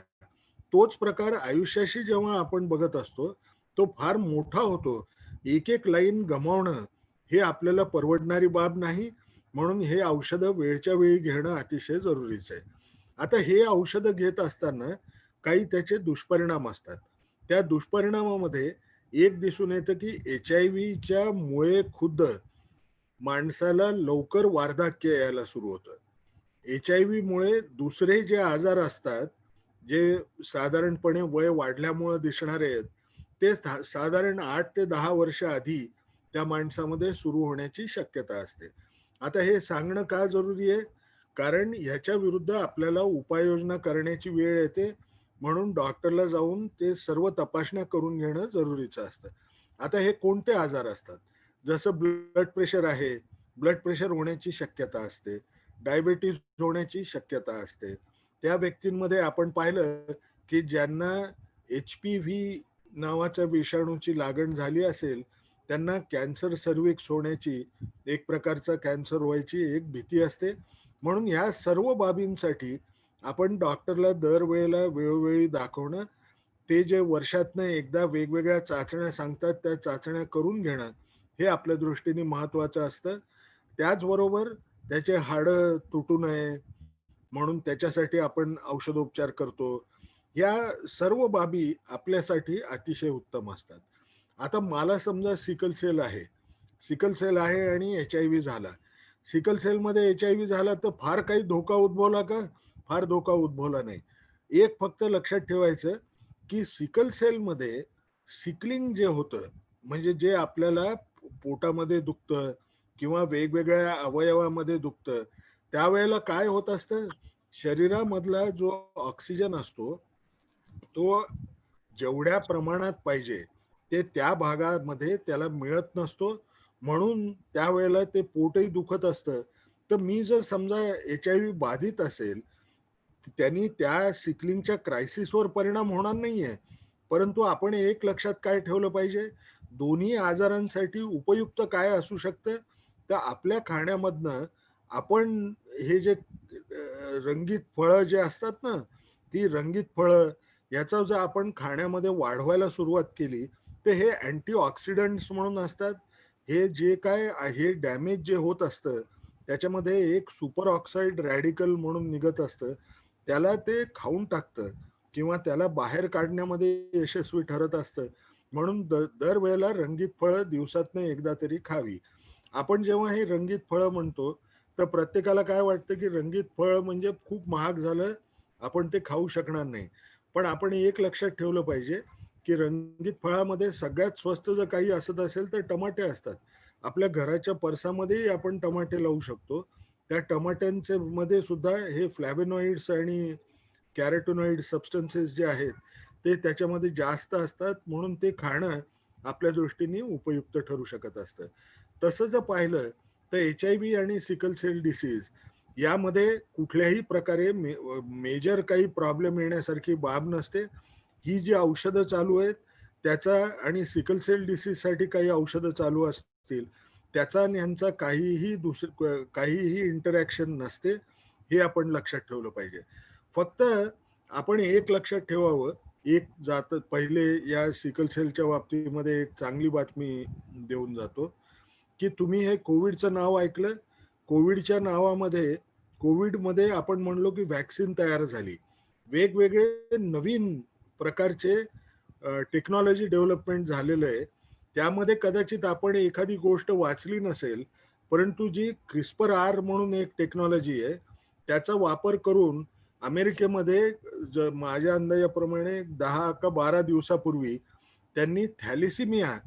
तोच प्रकार आयुष्याशी जेव्हा आपण बघत असतो, तो फार मोठा होतो. एक लाईन गमावणं हे आपल्याला परवडणारी बाब नाही. म्हणून हे औषधं वेळच्या वेळी घेणं अतिशय जरुरीचं आहे. आता हे औषधं घेत असताना काही त्याचे दुष्परिणाम असतात. त्या दुष्परिणामामध्ये एक दिसून येतं की HIV मुळे खुद्द माणसाला लवकर वार्धक्य यायला सुरू होतं. HIV मुळे दुसरे जे आजार असतात, जे साधारणपणे वय वाढल्यामुळे दिसणारे आहेत, ते साधारण 8 ते 10 वर्ष आधी त्या माणसामध्ये सुरू होण्याची शक्यता असते. आता हे सांगणं का जरुरी आहे? कारण ह्याच्या विरुद्ध आपल्याला उपाययोजना करण्याची वेळ येते, म्हणून डॉक्टरला जाऊन ते सर्व तपासण्या करून घेणं जरुरीचं असतं. आता हे कोणते आजार असतात? जसं ब्लड प्रेशर आहे, ब्लड प्रेशर होण्याची शक्यता असते, डायबिटीज होण्याची शक्यता असते. त्या व्यक्तींमध्ये आपण पाहिलं की ज्यांना HPV नावाच्या विषाणूची लागण झाली असेल, त्यांना कॅन्सर सर्व्हिक्स होण्याची, एक प्रकारचा कॅन्सर व्हायची एक भीती असते. म्हणून ह्या सर्व बाबींसाठी आपण डॉक्टरला दरवेळेला वेळोवेळी दाखवणं, ते जे वर्षातनं एकदा वेगवेगळ्या चाचण्या सांगतात, त्या चाचण्या करून घेणं, हे आपल्या दृष्टीने महत्वाचं असतं. त्याचबरोबर त्याचे हाडं तुटू नये म्हणून त्याच्यासाठी आपण औषधोपचार करतो. या सर्व बाबी आपल्यासाठी अतिशय उत्तम असतात. आता मला समजा सिकल सेल आहे. सिकल सेल आहे आणि HIV झाला. सिकल सेलमध्ये HIV झाला तर फार काही धोका उद्भवला का? फार धोका उद्भवला नाही. एक फक्त लक्षात ठेवायचं की सिकल सेलमध्ये सिकलिंग जे होतं, म्हणजे जे आपल्याला पोटामध्ये दुखतं किंवा वेगवेगळ्या अवयवामध्ये दुखतं, त्यावेळेला काय होत असतं, शरीरामधला जो ऑक्सिजन असतो तो जेवढ्या प्रमाणात पाहिजे ते त्या भागामध्ये त्याला मिळत नसतो, म्हणून त्यावेळेला ते पोटही दुखत असतं. तर मी जर समजा HIV बाधित असेल, त्यांनी त्या सिकलिंगच्या क्रायसिसवर परिणाम होणार नाहीये, परंतु आपण एक लक्षात काय ठेवलं पाहिजे, दोन्ही आजारांसाठी उपयुक्त काय असू शकतं, तर आपल्या खाण्यामधनं आपण हे जे रंगीत फळं जे असतात ना, ती रंगीत फळं याचा जर आपण खाण्यामध्ये वाढवायला सुरुवात केली, तर हे अँटीऑक्सिडंट्स म्हणून असतात. हे जे काय हे डॅमेज जे होत असतं, त्याच्यामध्ये एक सुपर ऑक्साईड रॅडिकल म्हणून निघत असतं. त्याला ते खाऊन टाकतं किंवा त्याला बाहेर काढण्यामध्ये यशस्वी ठरत असतं. म्हणून दरवेळेला रंगीत फळं दिवसातनं एकदा तरी खावी. आपण जेव्हा हे रंगीत फळं म्हणतो, तर प्रत्येकाला काय वाटतं, की रंगीत फळ म्हणजे खूप महाग झालं, आपण ते खाऊ शकणार नाही. पण आपण एक लक्षात ठेवलं पाहिजे, की रंगीत फळामध्ये सगळ्यात स्वस्त जर काही असत असेल तर टमाटे असतात. आपल्या घराच्या परसामध्येही आपण टमाटे लावू शकतो. त्या टमाट्यांचे मध्ये सुद्धा हे फ्लॅव्होनॉइड्स आणि कॅरोटिनॉइड सबस्टन्सेस जे आहेत, ते त्याच्यामध्ये जास्त असतात, म्हणून ते खाणं आपल्या दृष्टीने उपयुक्त ठरू शकत असतं. तसं जर पाहिलं तर HIV आणि सिकल सेल डिसीज यामध्ये कुठल्याही प्रकारे मेजर काही प्रॉब्लेम येण्यासारखी बाब नसते. ही जी औषधं चालू आहेत त्याचा, आणि सिकल सेल डिसीजसाठी काही औषधं चालू असतील त्याचा आणि यांचा काहीही इंटरॅक्शन नसते, हे आपण लक्षात ठेवलं पाहिजे. फक्त आपण एक लक्षात ठेवावं, एक पहिले या सिकल सेलच्या बाबतीमध्ये एक चांगली बातमी देऊन जातो, की तुम्ही हे कोविडचं नाव ऐकलं. कोविडच्या नावामध्ये, कोविडमध्ये आपण म्हणलो की व्हॅक्सिन तयार झाली. वेगवेगळे नवीन प्रकारचे टेक्नॉलॉजी डेव्हलपमेंट झालेलं आहे. त्यामध्ये कदाचित आपण एखादी गोष्ट वाचली नसेल, परंतु जी CRISPR म्हणून एक टेक्नॉलॉजी आहे, त्याचा वापर करून अमेरिकेमध्ये माझ्या अंदाजाप्रमाणे 10 का 12 दिवसापूर्वी त्यांनी थॅलिसिमिया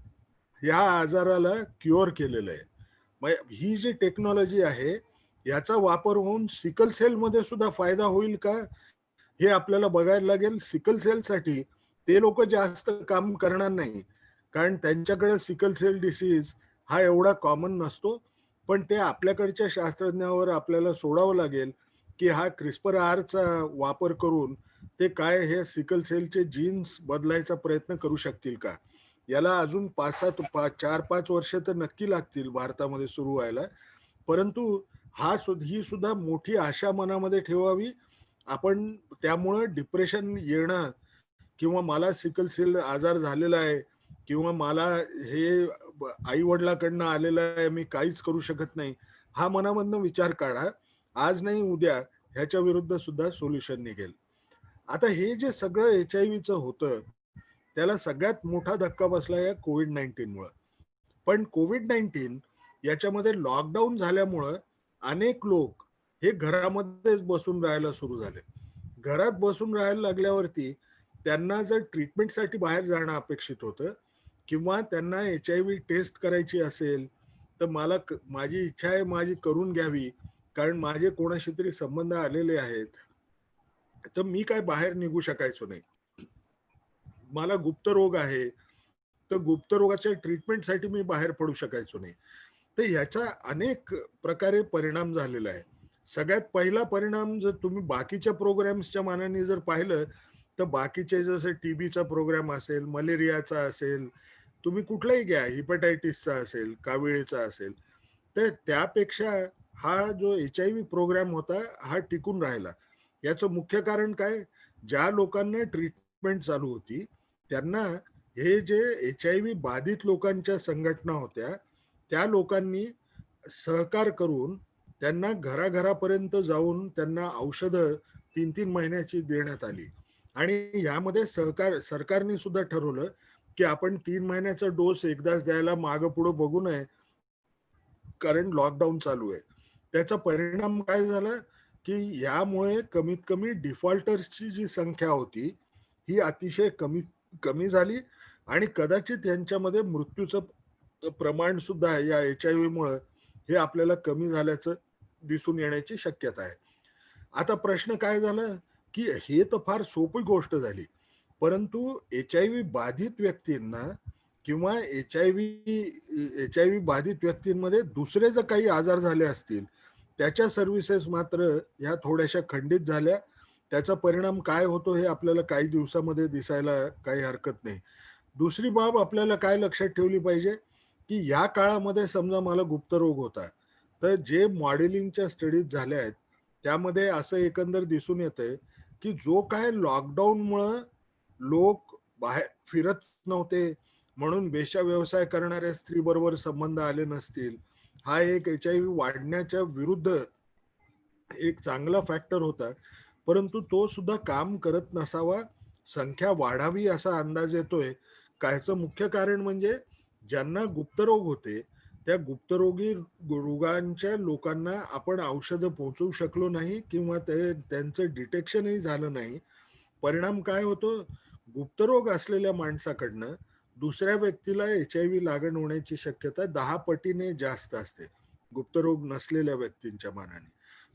या आजाराला क्युअर केलेलं आहे. मग ही जी टेक्नॉलॉजी आहे, याचा वापर होऊन सिकल सेलमध्ये सुद्धा फायदा होईल का, हे आपल्याला बघायला लागेल. सिकल सेलसाठी ते लोक जास्त काम करणार नाही, कारण त्यांच्याकडे सिकल सेल डिसीज हा एवढा कॉमन नसतो. पण ते आपल्याकडच्या शास्त्रज्ञावर आपल्याला सोडावं लागेल की हा CRISPR-चा वापर करून ते काय हे सिकल सेलचे जीन्स बदलायचा प्रयत्न करू शकतील का. याला अजून 4-5 वर्ष तर नक्की लागतील भारतामध्ये सुरू व्हायला. परंतु ही सुद्धा मोठी आशा मनामध्ये ठेवावी आपण. त्यामुळं डिप्रेशन येणं किंवा मला सिकल सेल आजार झालेला आहे किंवा मला हे आई वडिलाकडनं आलेलं आहे, मी काहीच करू शकत नाही, हा मनामधनं विचार काढा. आज नाही उद्या ह्याच्या विरुद्ध सुद्धा सोल्युशन निघेल. आता हे जे सगळं HIV होतं, त्याला सगळ्यात मोठा धक्का बसला या कोविड-19 मुळे. पण कोविड-19 याच्यामध्ये लॉकडाऊन झाल्यामुळं अनेक लोक हे घरामध्येच बसून राहायला सुरू झाले. घरात बसून राहायला लागल्यावरती त्यांना जर ट्रीटमेंटसाठी बाहेर जाणं अपेक्षित होतं किंवा त्यांना HIV टेस्ट करायची असेल तर माझी इच्छा आहे माझी करून घ्यावी, कारण माझे कोणाशी तरी संबंध आलेले आहेत, तर मी काय बाहेर निघू शकायचो नाही. मला गुप्तरोग आहे तर गुप्तरोगाच्या ट्रीटमेंटसाठी मी बाहेर पडू शकायचो नाही. तर ह्याचा अनेक प्रकारे परिणाम झालेला आहे. सगळ्यात पहिला परिणाम जर तुम्ही बाकीच्या प्रोग्राम्सच्या मानाने जर पाहिलं तर बाकीचे जसं टीबीचा प्रोग्राम असेल, मलेरियाचा असेल, तुम्ही कुठलाही घ्या, हिपॅटायटिसचा असेल, काविळीचा असेल, तर त्यापेक्षा हा जो HIV प्रोग्राम होता हा टिकून राहिला. याचं मुख्य कारण काय? ज्या लोकांना ट्रीटमेंट चालू होती त्यांना हे जे HIV बाधित लोकांच्या संघटना होत्या त्या लोकांनी सहकार करून त्यांना घराघरापर्यंत जाऊन त्यांना औषधं 3-3 महिन्याची देण्यात आली. आणि यामध्ये सरकारने सुद्धा ठरवलं की आपण 3 महिन्याचा डोस एकदाच द्यायला मागं पुढं बघू नये, कारण लॉकडाऊन चालू आहे. त्याचा परिणाम काय झाला की यामुळे कमीत कमी डिफॉल्टर्सची जी संख्या होती ही अतिशय कमी झाली आणि कदाचित यांच्यामध्ये मृत्यूचं प्रमाण सुद्धा या HIV मुळे हे आपल्याला कमी झाल्याचं दिसून येण्याची शक्यता आहे. आता प्रश्न काय झाला की हे तर फार सोपी गोष्ट झाली, परंतु HIV बाधित व्यक्तींना किंवा HIV बाधित व्यक्तींमध्ये दुसरे जर काही आजार झाले असतील त्याच्या सर्व्हिसेस मात्र ह्या थोड्याशा खंडित झाल्या. त्याचा परिणाम काय होतो हे आपल्याला काही दिवसामध्ये दिसायला काही हरकत नाही. दुसरी बाब आपल्याला काय लक्षात ठेवली पाहिजे की या काळामध्ये समजा मला गुप्तरोग होता, तर जे मॉडेलिंगच्या स्टडीज झाल्या आहेत त्यामध्ये असं एकंदर दिसून येतंय की जो काय लॉकडाऊनमुळं लोक बाहेर फिरत नव्हते म्हणून वेश्या व्यवसाय करणाऱ्या स्त्रीबरोबर संबंध आले नसतील, हा एक HIV वाढण्याच्या विरुद्ध एक चांगला फॅक्टर होता, परंतु तो सुद्धा काम करत नसावा, संख्या वाढावी असा अंदाज येतोय. कायचं मुख्य कारण म्हणजे ज्यांना गुप्तरोग होते त्या गुप्तरोगी रोगांच्या लोकांना आपण औषधं पोहोचवू शकलो नाही किंवा त्यांचं डिटेक्शनही झालं नाही. परिणाम काय होतो? गुप्तरोग असलेल्या माणसाकडनं दुसऱ्या व्यक्तीला HIV लागण होण्याची शक्यता 10 पटीने जास्त असते गुप्तरोग नसलेल्या व्यक्तींच्या मानाने.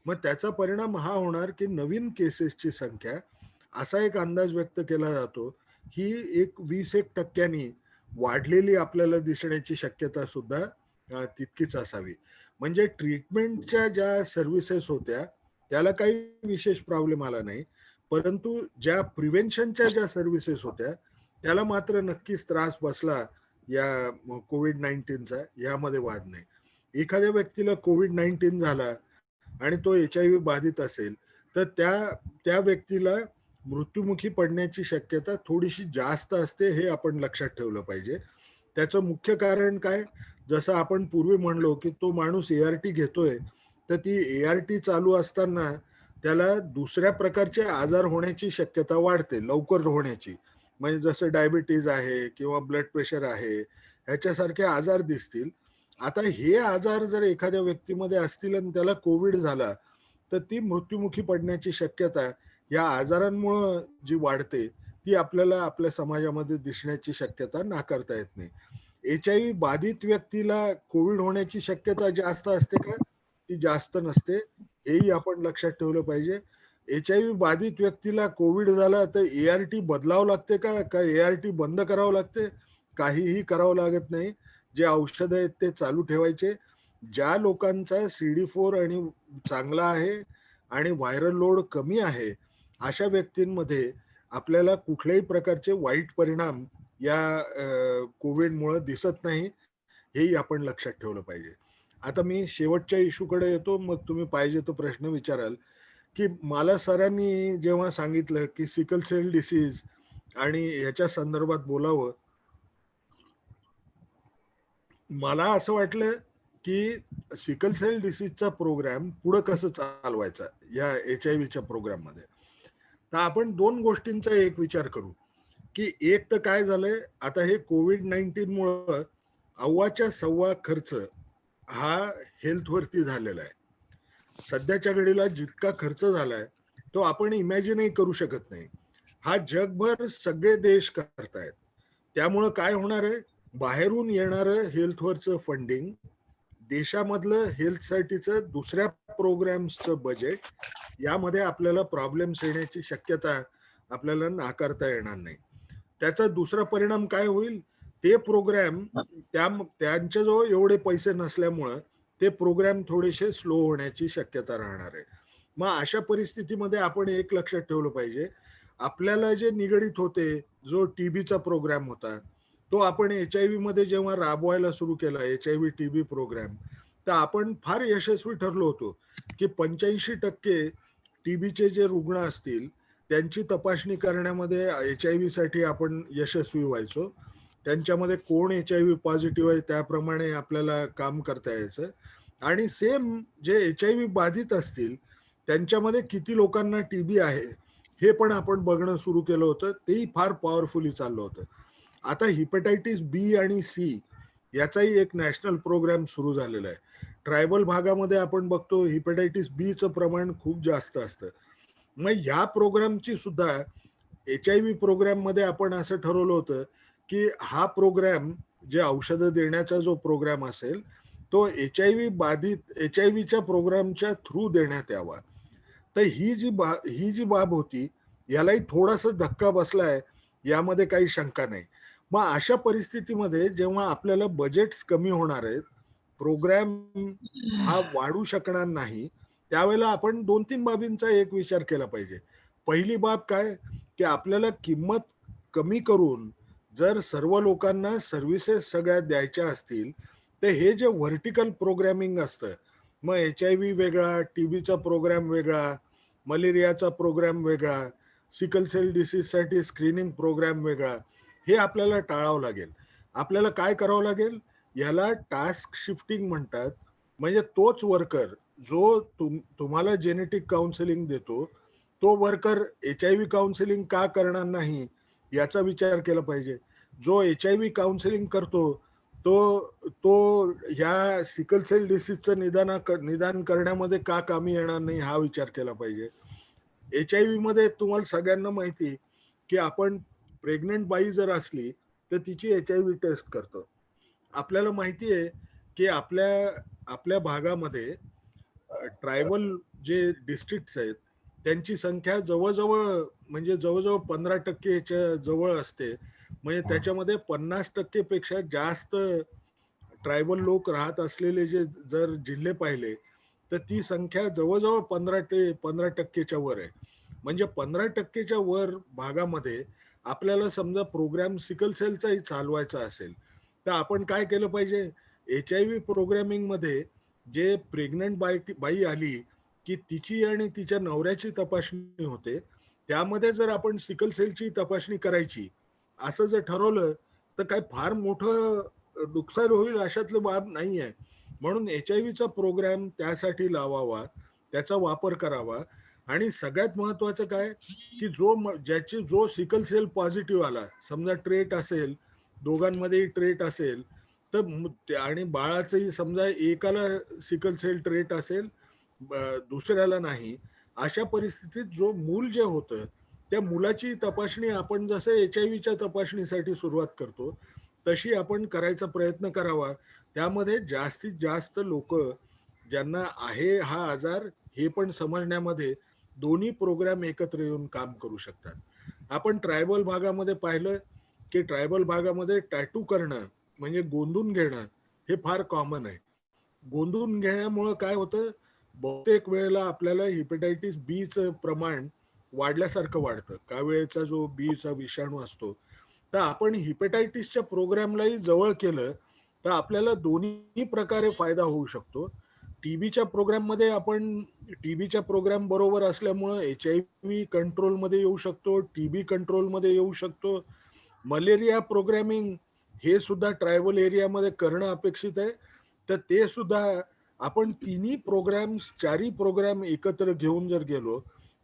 मग त्याचा परिणाम हा होणार की नवीन केसेसची संख्या, असा एक अंदाज व्यक्त केला जातो, ही 20% वाढलेली आपल्याला दिसण्याची शक्यता सुद्धा तितकीच असावी. म्हणजे ट्रीटमेंटच्या ज्या सर्व्हिसेस होत्या त्याला काही विशेष प्रॉब्लेम आला नाही, परंतु ज्या प्रिव्हेन्शनच्या ज्या सर्व्हिसेस होत्या त्याला मात्र नक्कीच त्रास बसला या कोविड-19चा. यामध्ये वाद नाही. एखाद्या व्यक्तीला कोविड-19 झाला आणि तो HIV बाधित असेल तर त्या व्यक्तीला मृत्युमुखी पडण्याची शक्यता थोडीशी जास्त असते, हे आपण लक्षात ठेवलं पाहिजे. त्याचं मुख्य कारण काय? जसं आपण पूर्वी म्हणलो की तो माणूस ART घेतोय तर ती ART चालू असताना त्याला दुसऱ्या प्रकारचे आजार होण्याची शक्यता वाढते, लवकर होण्याची. म्हणजे जसं डायबिटीज आहे किंवा ब्लड प्रेशर आहे ह्याच्यासारखे आजार दिसतील. आता हे आजार जर एखाद्या व्यक्तीमध्ये असतील आणि त्याला कोविड झाला तर ती मृत्युमुखी पडण्याची शक्यता या आजारांमुळे जी वाढते ती आपल्याला आपल्या समाजामध्ये दिसण्याची शक्यता नाकारता येत नाही. HIV बाधित व्यक्तीला कोविड होण्याची शक्यता जास्त असते का? ती जास्त नसते, हेही आपण लक्षात ठेवलं पाहिजे. HIV बाधित व्यक्तीला कोविड झाला तर ART बदलावं लागते का? ART बंद करावं लागते? काहीही करावं लागत नाही. जे औषधं आहेत ते चालू ठेवायचे. ज्या लोकांचा CD4 आणि चांगला आहे आणि व्हायरल लोड कमी आहे अशा व्यक्तींमध्ये आपल्याला कुठल्याही प्रकारचे वाईट परिणाम या कोविडमुळे दिसत नाही, हेही आपण लक्षात ठेवलं पाहिजे. आता मी शेवटच्या इश्यूकडे येतो, मग तुम्ही पाहिजे तो प्रश्न विचाराल की मला सरांनी जेव्हा सांगितलं की सिकल सेल डिसीज आणि ह्याच्या संदर्भात बोलावं, मला असं वाटलं की सिकल सेल डिसीजचा प्रोग्राम पुढे कसं चालवायचा या HIV च्या प्रोग्राम मध्ये. तर आपण दोन गोष्टींचा एक विचार करू की एक तर काय झालंय, आता हे कोविड-19 मुळे अव्वाच्या सव्वा खर्च हा हेल्थवरती झालेला आहे. सध्याच्या घडीला जितका खर्च झालाय तो आपण इमॅजिनही करू शकत नाही. हा जगभर सगळे देश करतायत. त्यामुळं काय होणार आहे, बाहेरून येणारं हेल्थवरचं फंडिंग, देशामधलं हेल्थसाठीचं दुसऱ्या प्रोग्राम्सचं बजेट, यामध्ये आपल्याला प्रॉब्लेम्स येण्याची शक्यता आपल्याला नाकारता येणार नाही. त्याचा दुसरा परिणाम काय होईल, ते प्रोग्राम त्यांच्याजवळ एवढे पैसे नसल्यामुळं ते प्रोग्राम थोडेसे स्लो होण्याची शक्यता राहणार आहे. मग अशा परिस्थितीमध्ये आपण एक लक्षात ठेवलं पाहिजे, आपल्याला जे निगडित होते, जो टीबीचा प्रोग्राम होता, तो आपण HIV मध्ये जेव्हा राबवायला सुरू केला, HIV टीबी प्रोग्राम, तर आपण फार यशस्वी ठरलो होतो की 85% टीबीचे जे रुग्ण असतील त्यांची तपासणी करण्यामध्ये HIV साठी आपण यशस्वी व्हायचो. त्यांच्यामध्ये कोण HIV पॉझिटिव्ह आहे त्याप्रमाणे आपल्याला काम करता यायचं. आणि सेम जे HIV बाधित असतील त्यांच्यामध्ये किती लोकांना टीबी आहे हे पण आपण बघणं सुरू केलं होतं. तेही फार पॉवरफुली चाललं होतं. आता हिपॅटायटिस बी आणि सी याचाही एक नॅशनल प्रोग्राम सुरू झालेला आहे. ट्रायबल भागामध्ये आपण बघतो हिपॅटायटिस बीचं प्रमाण खूप जास्त असतं. मग ह्या प्रोग्रामची सुद्धा HIV प्रोग्राम मध्ये आपण असं ठरवलं होतं की हा प्रोग्राम, जे औषधं देण्याचा जो प्रोग्राम असेल तो HIV बाधित HIVच्या प्रोग्रामच्या थ्रू देण्यात यावा. तर ही जी बाब होती यालाही थोडासा धक्का बसलाय, यामध्ये काही शंका नाही. मग अशा परिस्थितीमध्ये जेव्हा आपल्याला बजेट्स कमी होणार आहेत, प्रोग्राम हा वाढू शकणार नाही, त्यावेळेला आपण 2-3 बाबींचा एक विचार केला पाहिजे. पहिली बाब काय, की आपल्याला किंमत कमी करून जर सर्व लोकांना सर्व्हिसेस सगळ्या द्यायच्या असतील, तर हे जे व्हर्टिकल प्रोग्रॅमिंग असतं, मग HIV वेगळा, टीबीचा प्रोग्राम वेगळा, मलेरियाचा प्रोग्राम वेगळा, सिकल सेल डिसीजसाठी स्क्रीनिंग प्रोग्राम वेगळा, हे आपल्याला टाळावं लागेल. आपल्याला काय करावं लागेल, याला टास्क शिफ्टिंग म्हणतात. म्हणजे तोच वर्कर जो तुम्हाला जेनेटिक काउन्सिलिंग देतो, तो वर्कर HIV काउन्सिलिंग का करणार नाही याचा विचार केला पाहिजे. जो HIV काउन्सिलिंग करतो तो तो ह्या सिकल सेल डिसीजचं निदान करण्यामध्ये का कामी येणार नाही हा विचार केला पाहिजे. HIV मध्ये तुम्हाला सगळ्यांना माहिती की आपण प्रेग्नंट बाई जर असली तर तिची HIV टेस्ट करतो. आपल्याला माहिती आहे की आपल्या आपल्या भागामध्ये ट्रायबल जे डिस्ट्रिक्ट्स आहेत त्यांची संख्या जवळजवळ म्हणजे जवळजवळ 15% जवळ असते. म्हणजे त्याच्यामध्ये 50% पेक्षा जास्त ट्रायबल लोक राहत असलेले जे जर जिल्हे पाहिले तर ती संख्या जवळजवळ 15% वर आहे. म्हणजे 15% वर भागामध्ये आपल्याला समजा प्रोग्राम सिकल सेलचाही चालवायचा असेल तर आपण काय केलं पाहिजे, HIV प्रोग्रामिंग मध्ये जे प्रेग्नंट बाई आली की तिची आणि तिच्या नवऱ्याची तपासणी होते, त्यामध्ये जर आपण सिकल सेलची तपासणी करायची असं जर ठरवलं तर काय फार मोठं नुकसान होईल अशातलं बाब नाही आहे. म्हणून HIVचा प्रोग्राम त्यासाठी लावावा, त्याचा वापर करावा. आणि सगळ्यात महत्वाचं काय की जो सिकल सेल पॉझिटिव्ह आला, समजा ट्रेट असेल, दोघांमध्येही ट्रेट असेल, तर आणि बाळाचंही समजा एकाला सिकल सेल ट्रेट असेल दुसऱ्याला नाही, अशा परिस्थितीत जो मूल जे होतं त्या मुलाची तपासणी आपण जसं HIVच्या तपासणीसाठी सुरुवात करतो तशी आपण करायचा प्रयत्न करावा. त्यामध्ये जास्तीत जास्त लोक ज्यांना आहे हा आजार हे पण समजण्यामध्ये दोन्ही प्रोग्राम एकत्र येऊन काम करू शकतात. आपण ट्रायबल भागामध्ये पाहिलं की ट्रायबल भागामध्ये टॅटू करणं म्हणजे गोंदून घेणं हे फार कॉमन आहे. गोंदून घेण्यामुळं काय होतं, बहुतेक वेळेला आपल्याला हिपॅटायटिस बीचं प्रमाण वाढल्यासारखं वाढतं. कावेळेचा जो बीचा विषाणू असतो, तर आपण हिपॅटायटिसच्या प्रोग्रामलाही जवळ केलं तर आपल्याला दोन्ही प्रकारे फायदा होऊ शकतो. टीबीच्या प्रोग्राममध्ये आपण टीबीच्या प्रोग्राम बरोबर असल्यामुळं HIV कंट्रोलमध्ये येऊ शकतो, टीबी कंट्रोलमध्ये येऊ शकतो. मलेरिया प्रोग्रामिंग हे सुद्धा ट्रायबल एरियामध्ये करणं अपेक्षित आहे. तर ते सुद्धा आपण चारही प्रोग्राम एकत्र घेऊन जर गेलो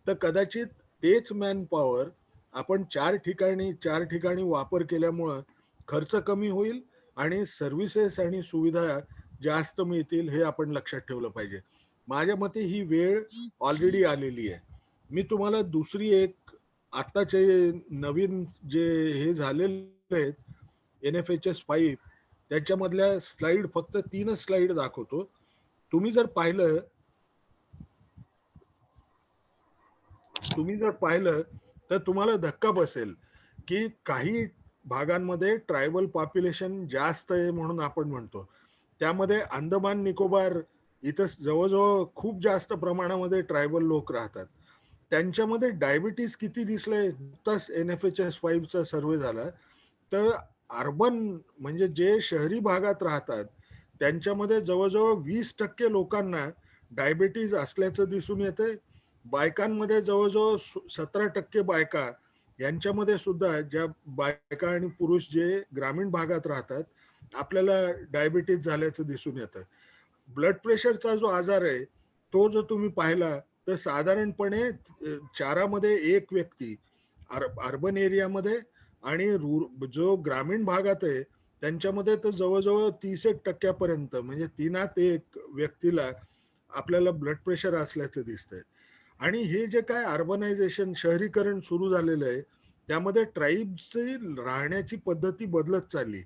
तर कदाचित तेच मॅन पॉवर आपण चार ठिकाणी वापर केल्यामुळं खर्च कमी होईल आणि सर्व्हिसेस आणि सुविधा जास्त मिळतील, हे आपण लक्षात ठेवलं पाहिजे. माझ्या मते ही वेळ ऑलरेडी आलेली आहे. मी तुम्हाला दुसरी एक आत्ताचे नवीन जे हे झालेले आहेत NFHS 5 त्याच्यामधल्या स्लाइड, फक्त 3च स्लाइड दाखवतो. तुम्ही जर पाहिलं तर तुम्हाला धक्का बसेल की काही भागांमध्ये ट्रायबल पॉप्युलेशन जास्त आहे म्हणून आपण म्हणतो. त्यामध्ये अंदमान निकोबार इथं जवळजवळ खूप जास्त प्रमाणामध्ये ट्रायबल लोक राहतात. त्यांच्यामध्ये डायबिटीस किती दिसलंय, नुकताच NFHS 5 चा सर्वे झाला. तर अर्बन म्हणजे जे शहरी भागात राहतात त्यांच्यामध्ये जवळजवळ 20% लोकांना डायबिटीज असल्याचं दिसून येतंय. बायकांमध्ये जवळजवळ 17% बायका यांच्यामध्ये सुद्धा, ज्या बायका आणि पुरुष जे ग्रामीण भागात राहतात, आपल्याला डायबिटीज झाल्याचं दिसून येतं. ब्लड प्रेशरचा जो आजार आहे तो जर तुम्ही पाहिला तर साधारणपणे 4मध्ये 1 व्यक्ती अर्बन एरियामध्ये आणि जो ग्रामीण भागात आहे त्यांच्यामध्ये तर जवळजवळ 30% म्हणजे 3त1 व्यक्तीला आपल्याला ब्लड प्रेशर असल्याचं दिसतंय. आणि हे जे काय अर्बनायझेशन, शहरीकरण सुरू झालेलं आहे त्यामध्ये ट्राईब्सची राहण्याची पद्धती बदलत चालली.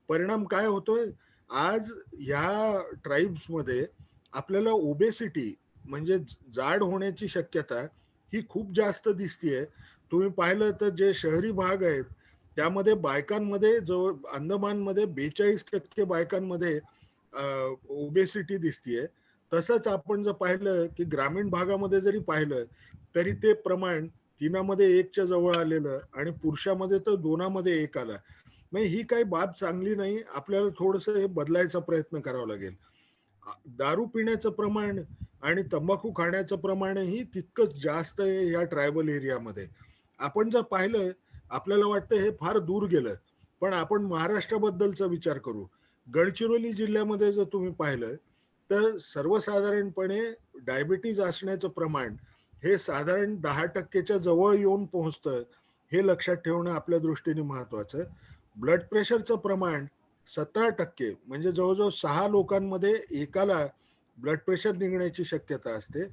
परिणाम काय होतोय, आज ह्या ट्राईब्समध्ये आपल्याला ओबेसिटी म्हणजे जाड होण्याची शक्यता ही खूप जास्त दिसतीये. तुम्ही पाहिलं तर जे शहरी भाग आहेत त्यामध्ये बायकांमध्ये जवळ अंदमानमध्ये 42% बायकांमध्ये ओबेसिटी दिसतीये. तसंच आपण जर पाहिलं की ग्रामीण भागामध्ये जरी पाहिलं तरी ते प्रमाण 3मध्ये 1च्या जवळ आलेलं आणि पुरुषामध्ये तर 2मध्ये 1 आला. म्हणजे ही काही बाब चांगली नाही. आपल्याला थोडंसं हे बदलायचा प्रयत्न करावा लागेल. दारू पिण्याचं प्रमाण आणि तंबाखू खाण्याचं प्रमाणही तितकंच जास्त आहे या ट्रायबल एरियामध्ये. आपण जर पाहिलं, आपल्याला वाटतं हे फार दूर गेलं, पण आपण महाराष्ट्राबद्दलचा विचार करू. गडचिरोली जिल्ह्यामध्ये जर तुम्ही पाहिलं तर सर्वसाधारणपणे डायबिटीज असण्याचं प्रमाण हे साधारण 10%च्या जवळ येऊन पोहोचतं. हे लक्षात ठेवणं आपल्या दृष्टीने महत्वाचं. ब्लड प्रेशरचं प्रमाण 17%, म्हणजे जवळजवळ 6 लोकांमध्ये एकाला ब्लड प्रेशर निघण्याची शक्यता असते.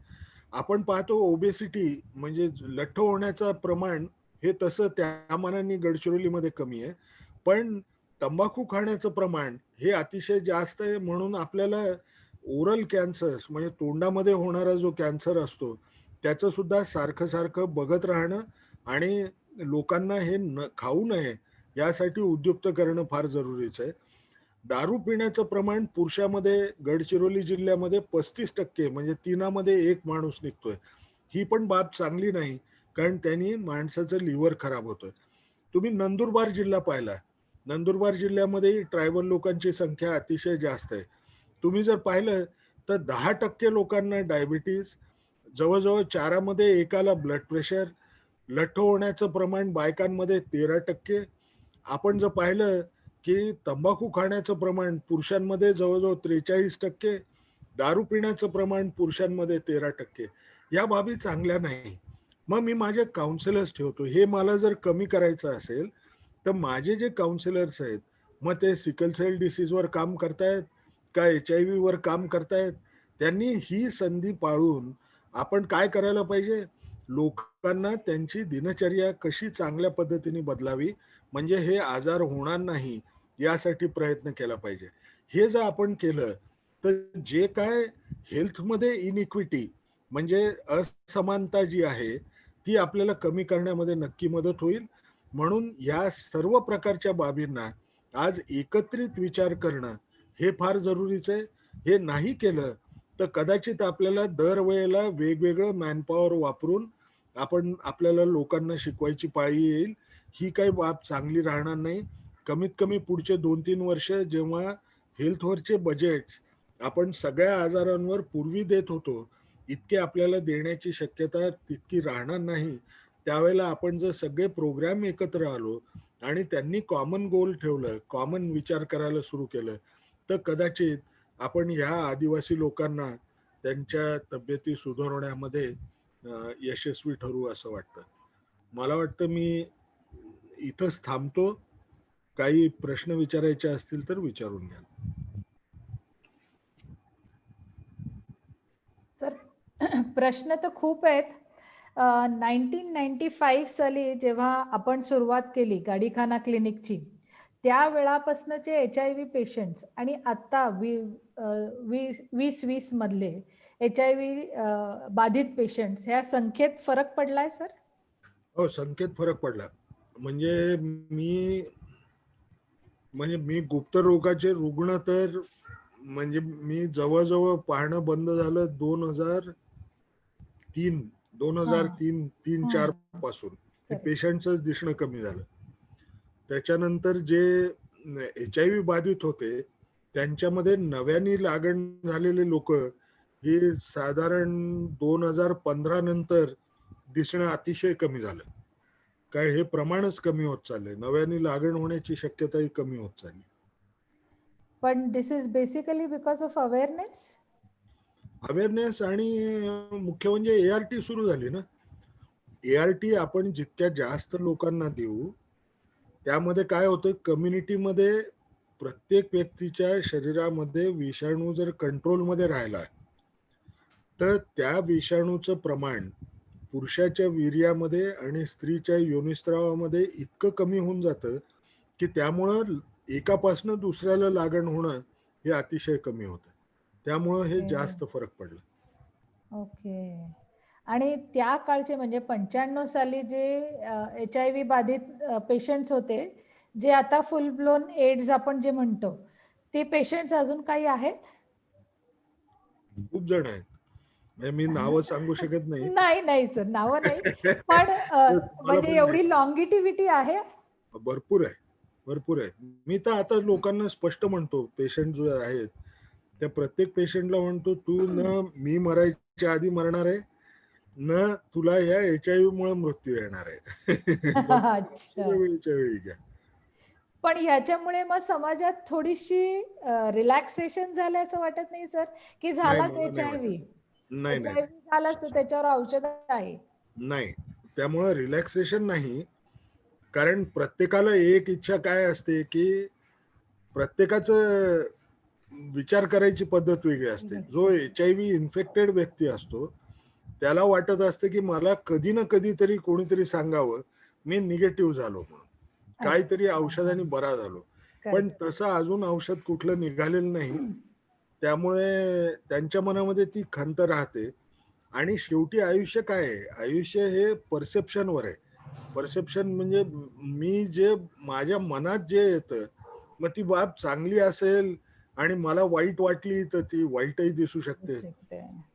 आपण पाहतो ओबेसिटी म्हणजे लठ्ठ होण्याचं प्रमाण हे तसं त्या मानाने गडचिरोलीमध्ये कमी आहे, पण तंबाखू खाण्याचं प्रमाण हे अतिशय जास्त आहे. म्हणून आपल्याला ओरल कॅन्सर्स म्हणजे तोंडामध्ये होणारा जो कॅन्सर असतो त्याचं सुद्धा सारखं सारखं बघत राहणं आणि लोकांना हे खाऊ नये यासाठी उद्युक्त करणं फार जरुरीचं आहे. दारू पिण्याचं प्रमाण पुरुषामध्ये गडचिरोली जिल्ह्यामध्ये 35%, म्हणजे 3मध्ये 1 माणूस निघतोय. ही पण बाब चांगली नाही, कारण त्यांनी माणसाचं लिव्हर खराब होतोय. तुम्ही नंदुरबार जिल्हा पाहिला, नंदुरबार जिल्ह्यामध्ये ट्रायबल लोकांची संख्या अतिशय जास्त आहे. तुम्ही जर पाहिलं तर 10% लोकांना डायबिटीज, जवळजवळ 4मध्ये 1 ब्लड प्रेशर, लठ्ठ होण्याचं प्रमाण बायकांमध्ये 13%. आपण जर पाहिलं की तंबाखू खाण्याचं प्रमाण पुरुषांमध्ये जवळजवळ 43%, दारू पिण्याचं प्रमाण पुरुषांमध्ये 13%. या बाबी चांगल्या नाही. मग मी माझे काउन्सिलर्स ठेवतो. हे मला जर कमी करायचं असेल तर माझे जे काउन्सिलर्स आहेत, मग ते सिकल सेल डिसीजवर काम करतायत का HIV वर काम करतायत, त्यांनी ही संधी पाळून आपण काय करायला पाहिजे, लोकांना त्यांची दिनचर्या कशी चांगल्या पद्धतीने बदलावी म्हणजे हे आजार होणार नाही यासाठी प्रयत्न केला पाहिजे. हे जर आपण केलं तर जे काय हेल्थमध्ये इनइक्विटी म्हणजे असमानता जी आहे ती आपल्याला कमी करण्यामध्ये नक्की मदत होईल. म्हणून या सर्व प्रकारच्या बाबींना आज एकत्रित विचार करणं हे फार जरुरीचं आहे. हे नाही केलं तर कदाचित आपल्याला दरवेळेला वेगवेगळं मॅनपॉवर वापरून आपल्याला लोकांना शिकवायची पाळी येईल. ही काही बाब चांगली राहणार नाही. कमीत कमी पुढचे 2-3 वर्ष जेव्हा हेल्थवरचे बजेट्स आपण सगळ्या आजारांवर पूर्वी देत होतो, इतके आपल्याला देण्याची शक्यता तितकी राहणार नाही. त्यावेळेला आपण जर सगळे प्रोग्राम एकत्र आलो आणि त्यांनी कॉमन गोल ठेवलं, कॉमन विचार करायला सुरू केलं, तर कदाचित आपण ह्या आदिवासी लोकांना त्यांच्या तब्येती सुधारण्यामध्ये यशस्वी ठरू असं वाटतं. मला वाटतं मी इथंच थांबतो. काही प्रश्न विचारायचे असतील तर विचारून घ्या. तर प्रश्न तर खूप आहेत. 1995 साली जेव्हा आपण सुरुवात केली गाडीखाना क्लिनिकची, त्या वेळापासूनचे HIV पेशंट्स आणि आता 2020 मधले HIV बाधित पेशंट्स ह्या संख्येत फरक पडलाय सर? हो, संख्येत फरक पडला. म्हणजे मी गुप्त रोगाचे रुग्ण तर म्हणजे मी जवळजवळ पाहणं बंद झालं 2003-4 पासून. ते पेशंटच दिसणं कमी झालं. त्याच्यानंतर जे HIV बाधित होते त्यांच्यामध्ये नव्याने लागण झालेले लोक हे साधारण 2015 नंतर दिसणं अतिशय कमी झालं. काय हे प्रमाणच कमी होत चाललंय. नव्याने लागण होण्याची शक्यताही कमी होत चालली. पण this is basically because of awareness आणि मुख्य म्हणजे ART सुरू झाली ना. ART आपण जितक्या जास्त लोकांना देऊ त्यामध्ये काय होतं, कम्युनिटीमध्ये प्रत्येक व्यक्तीच्या शरीरामध्ये विषाणू जर कंट्रोलमध्ये राहिला तर त्या विषाणूचं प्रमाण पुरुषाच्या वीर्यामध्ये आणि स्त्रीच्या योनिस्रावामध्ये इतकं कमी होऊन जातं की त्यामुळं एकापासनं दुसऱ्याला लागण होणं हे अतिशय कमी होतं. त्यामुळं हे जास्त फरक पडला. ओके. आणि त्या काळचे म्हणजे 95 साली जे HIV बाधित पेशंट्स होते, जे आता फुल ब्लोन एड्स आपण जे म्हणतो, ते पेशंट्स अजून काही आहेत? खूप जण आहेत. म्हणजे मी नावं सांगू शकत नाही. नाही सर, नावं नाही. पण म्हणजे एवढी लॉंगिटिव्हिटी आहे? भरपूर आहे. मी तर आता लोकांना स्पष्ट म्हणतो, पेशंट जो आहेत त्या प्रत्येक पेशंटला म्हणतो, तू न मी मरायच्या आधी मरणार आहे न तुला या HIV मुळे मृत्यू येणार आहे. अच्छा. वेळीच्या वेळी घ्या. पण ह्याच्यामुळे मग समाजात थोडीशी रिलॅक्सेशन झालं असं वाटत नाही सर? की झाला HIV झालाच तर त्याच्यावर औषध आहे. नाही, त्यामुळे रिलॅक्सेशन नाही. कारण प्रत्येकाला एक इच्छा काय असते की प्रत्येकाचं विचार करायची पद्धत वेगळी असते. जो HIV इन्फेक्टेड व्यक्ती असतो त्याला वाटत असतं की मला कधी ना कधीतरी कोणीतरी सांगावं मी निगेटिव्ह झालो म्हणून, काहीतरी औषधाने बरा झालो. पण तसं अजून औषध कुठलं निघालेलं नाही. त्यामुळे त्यांच्या मनामध्ये ती खंत राहते. आणि शेवटी आयुष्य काय आहे, आयुष्य हे परसेप्शनवर आहे. परसेप्शन म्हणजे मी जे माझ्या मनात जे येतं, मग ती बाब चांगली असेल आणि मला वाईट वाटली तर ती वाईटही दिसू शकते.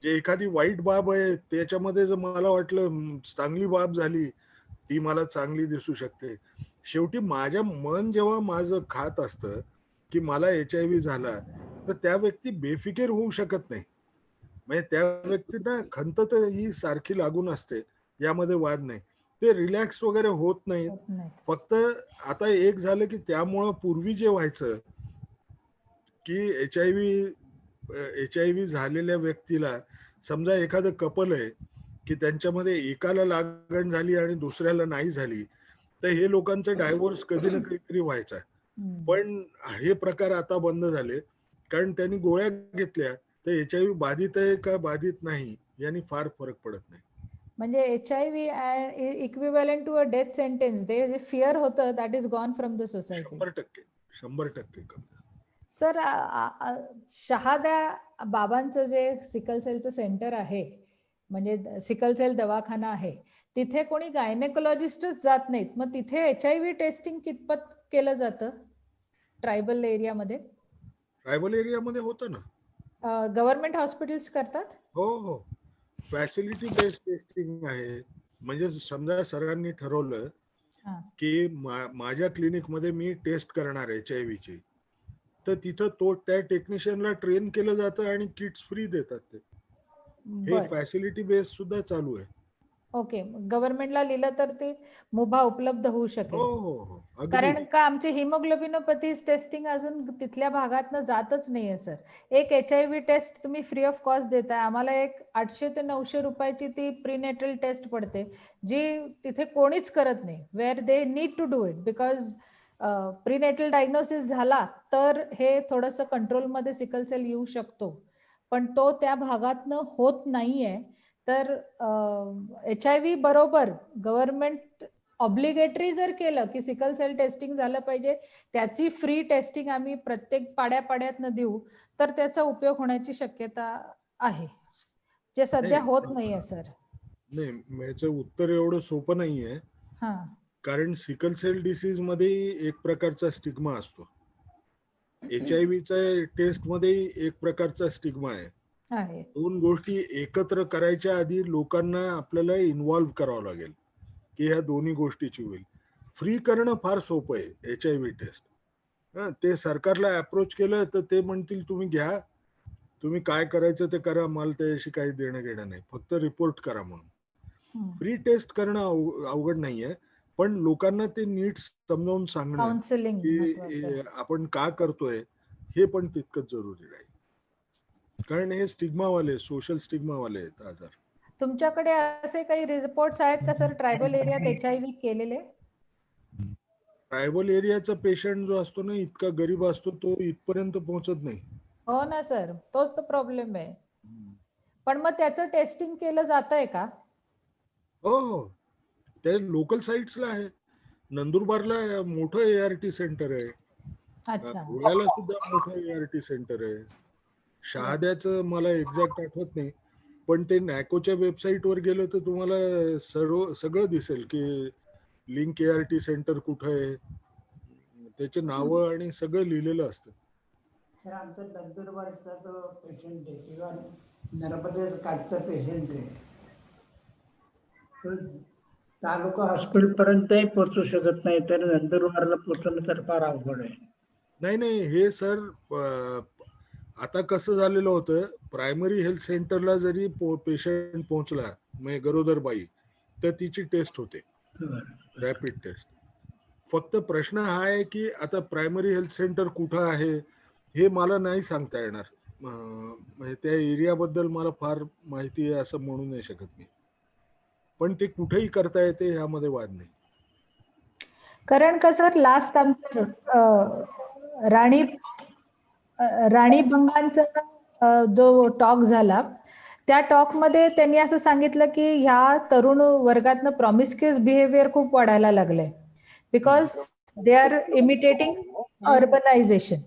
जे एखादी वाईट बाब आहे त्याच्यामध्ये जर मला वाटलं चांगली बाब झाली ती मला चांगली दिसू शकते. शेवटी माझ्या मन जेव्हा माझं खात असतं की मला HIV झाला तर त्या व्यक्ती बेफिकीर होऊ शकत नाही. म्हणजे त्या व्यक्तींना खंत तर ही सारखी लागून असते, यामध्ये वाद नाही. ते रिलॅक्स वगैरे होत नाहीत. फक्त आता एक झालं की त्यामुळं पूर्वी जे व्हायचं की HIV झालेल्या व्यक्तीला समजा एखादं कपल आहे की त्यांच्यामध्ये एकाला लागण झाली आणि दुसऱ्याला नाही झाली तर हे लोकांचं डायव्होर्स कधी ना कधीतरी व्हायचा. पण हे प्रकार आता बंद झाले कारण त्यांनी गोळ्या घेतल्या तर HIV बाधित आहे का बाधित नाही यांनी फार फरक पडत नाही. म्हणजे HIV equivalent to a death sentence, ते जे फिअर होतं that is gone from the society. 100% कमी. सर, शहाद्या बाबांचं जे सिकल सेलचं सेंटर आहे म्हणजे सिकल सेल दवाखाना आहे, तिथे कोणी गायनेकोलॉजिस्टच जात नाहीत. मग तिथे HIV टेस्टिंग कितपत केलं जातं ट्रायबल एरियामध्ये? ट्रायबल एरियामध्ये होतं ना. गव्हर्नमेंट हॉस्पिटल्स करतात? हो, फॅसिलिटी बेस्ड टेस्टिंग आहे. म्हणजे समजा सरांनी ठरवलं की माझ्या क्लिनिक मध्ये मी टेस्ट करणार आहे HIV ची, तर तिथं त्या टेक्निशियनला ट्रेन केलं जातं आणि किट्स फ्री देतात. ते हे फॅसिलिटी बेस्ड सुद्धा चालू आहे. ओके, गव्हर्नमेंटला लिहिलं तर ती मुभा उपलब्ध होऊ हो शकेल. हो हो अगदी. कारण का आमची हिमोग्लोबिनोपॅथी टेस्टिंग अजून तिथल्या भागातनं जातच नाहीये सर. एक HIV टेस्ट तुम्ही फ्री ऑफ कॉस्ट देताय. आम्हाला एक 800 ते 900 रुपयाची ती प्रीनेटल टेस्ट पडते, जी तिथे कोणीच करत नाही. Where they need to do it because prenatal diagnosis झाला तर हे थोडंसं कंट्रोलमध्ये सिकल सेल येऊ शकतो, पण तो त्या भागातनं होत नाहीये. तर HIV बरोबर गव्हर्नमेंट ऑब्लिगेटरी जर केलं की सिकल सेल टेस्टिंग झालं पाहिजे, त्याची फ्री टेस्टिंग आम्ही प्रत्येक पाड्यापाड्यातनं देऊ, तर त्याचा उपयोग होण्याची शक्यता आहे, जे सध्या होत नाहीये सर. नाही, याचं उत्तर एवढं सोपं नाहीये. हा, कारण सिकल सेल डिसीज मध्ये एक प्रकारचा स्टिग्मा असतो. HIV टेस्ट मध्ये एक प्रकारचा स्टिग्मा आहे. आहे. दोन गोष्टी एकत्र करायच्या आधी लोकांना आपल्याला इन्व्हॉल्व्ह करावं लागेल की ह्या दोन्ही गोष्टीची होईल. फ्री करणं फार सोपं आहे HIV टेस्ट. ते सरकारला अप्रोच केलं तर ते म्हणतील तुम्ही घ्या, तुम्ही काय करायचं ते करा, मला त्याशी काही देणं घेणं नाही, फक्त रिपोर्ट करा म्हणून. फ्री टेस्ट करणं अवघड नाहीये, पण लोकांना ते नीट समजावून सांगणं काउन्सिलिंग की आपण का करतोय हे पण तितकंच जरुरी आहे. कारण हे स्टिग्मावाले, सोशल स्टिग्मावाले आहेत आजार. तुमच्याकडे असे काही रिपोर्ट्स आहेत का सर ट्रायबल एरियात HIV केलेले? ट्रायबल एरियाचा पेशंट जो असतो ना, इतका गरीब असतो, तो इथपर्यंत पोहोचत नाही. हो ना सर, तोच तर प्रॉब्लेम आहे. पण मग त्याचं टेस्टिंग केलं जातंय का? हो हो, ते लोकल साइट्सला आहे. नंदुरबारला मोठं ART सेंटर आहे. अच्छा. धुळ्याला सुद्धा मोठं ART सेंटर आहे. शहाद्याचं मला एक्झॅक्ट आठवत नाही, पण ते नॅकोच्या वेबसाईटवर गेलं तर तुम्हाला सगळं दिसेल की लिंक ART सेंटर कुठं आहे, त्याचे नावं आणि सगळं लिहिलेलं असतं. सर, आमचा नंदुरबारचा जो पेशंट आहे किंवा नर्मदे काठचा पेशंट आहे, तो तालुका हॉस्पिटलपर्यंतही पोहोचू शकत नाही, तर नंदुरबारला पोहोचणं तर फार अवघड आहे. नाही, हे सर आता कसं झालेलं होतं, प्रायमरी हेल्थ सेंटरला जरी पेशंट पोहोचला, म्हणजे गरोदर बाई, तर तिची टेस्ट होते, रॅपिड टेस्ट. फक्त प्रश्न हा आहे की आता प्रायमरी हेल्थ सेंटर कुठं आहे हे मला नाही सांगता येणार. म्हणजे त्या एरियाबद्दल मला फार माहिती आहे असं म्हणू नाही शकत मी, पण ते कुठेही करता येते ह्यामध्ये वाद नाही. कारण कसं लास्ट आमचं राणी बंगांचा जो टॉक झाला, त्या टॉकमध्ये त्यांनी असं सांगितलं की ह्या तरुण वर्गातनं प्रॉमिस्क्युअस बिहेवियर खूप वाढायला लागलंय because they are imitating urbanisation.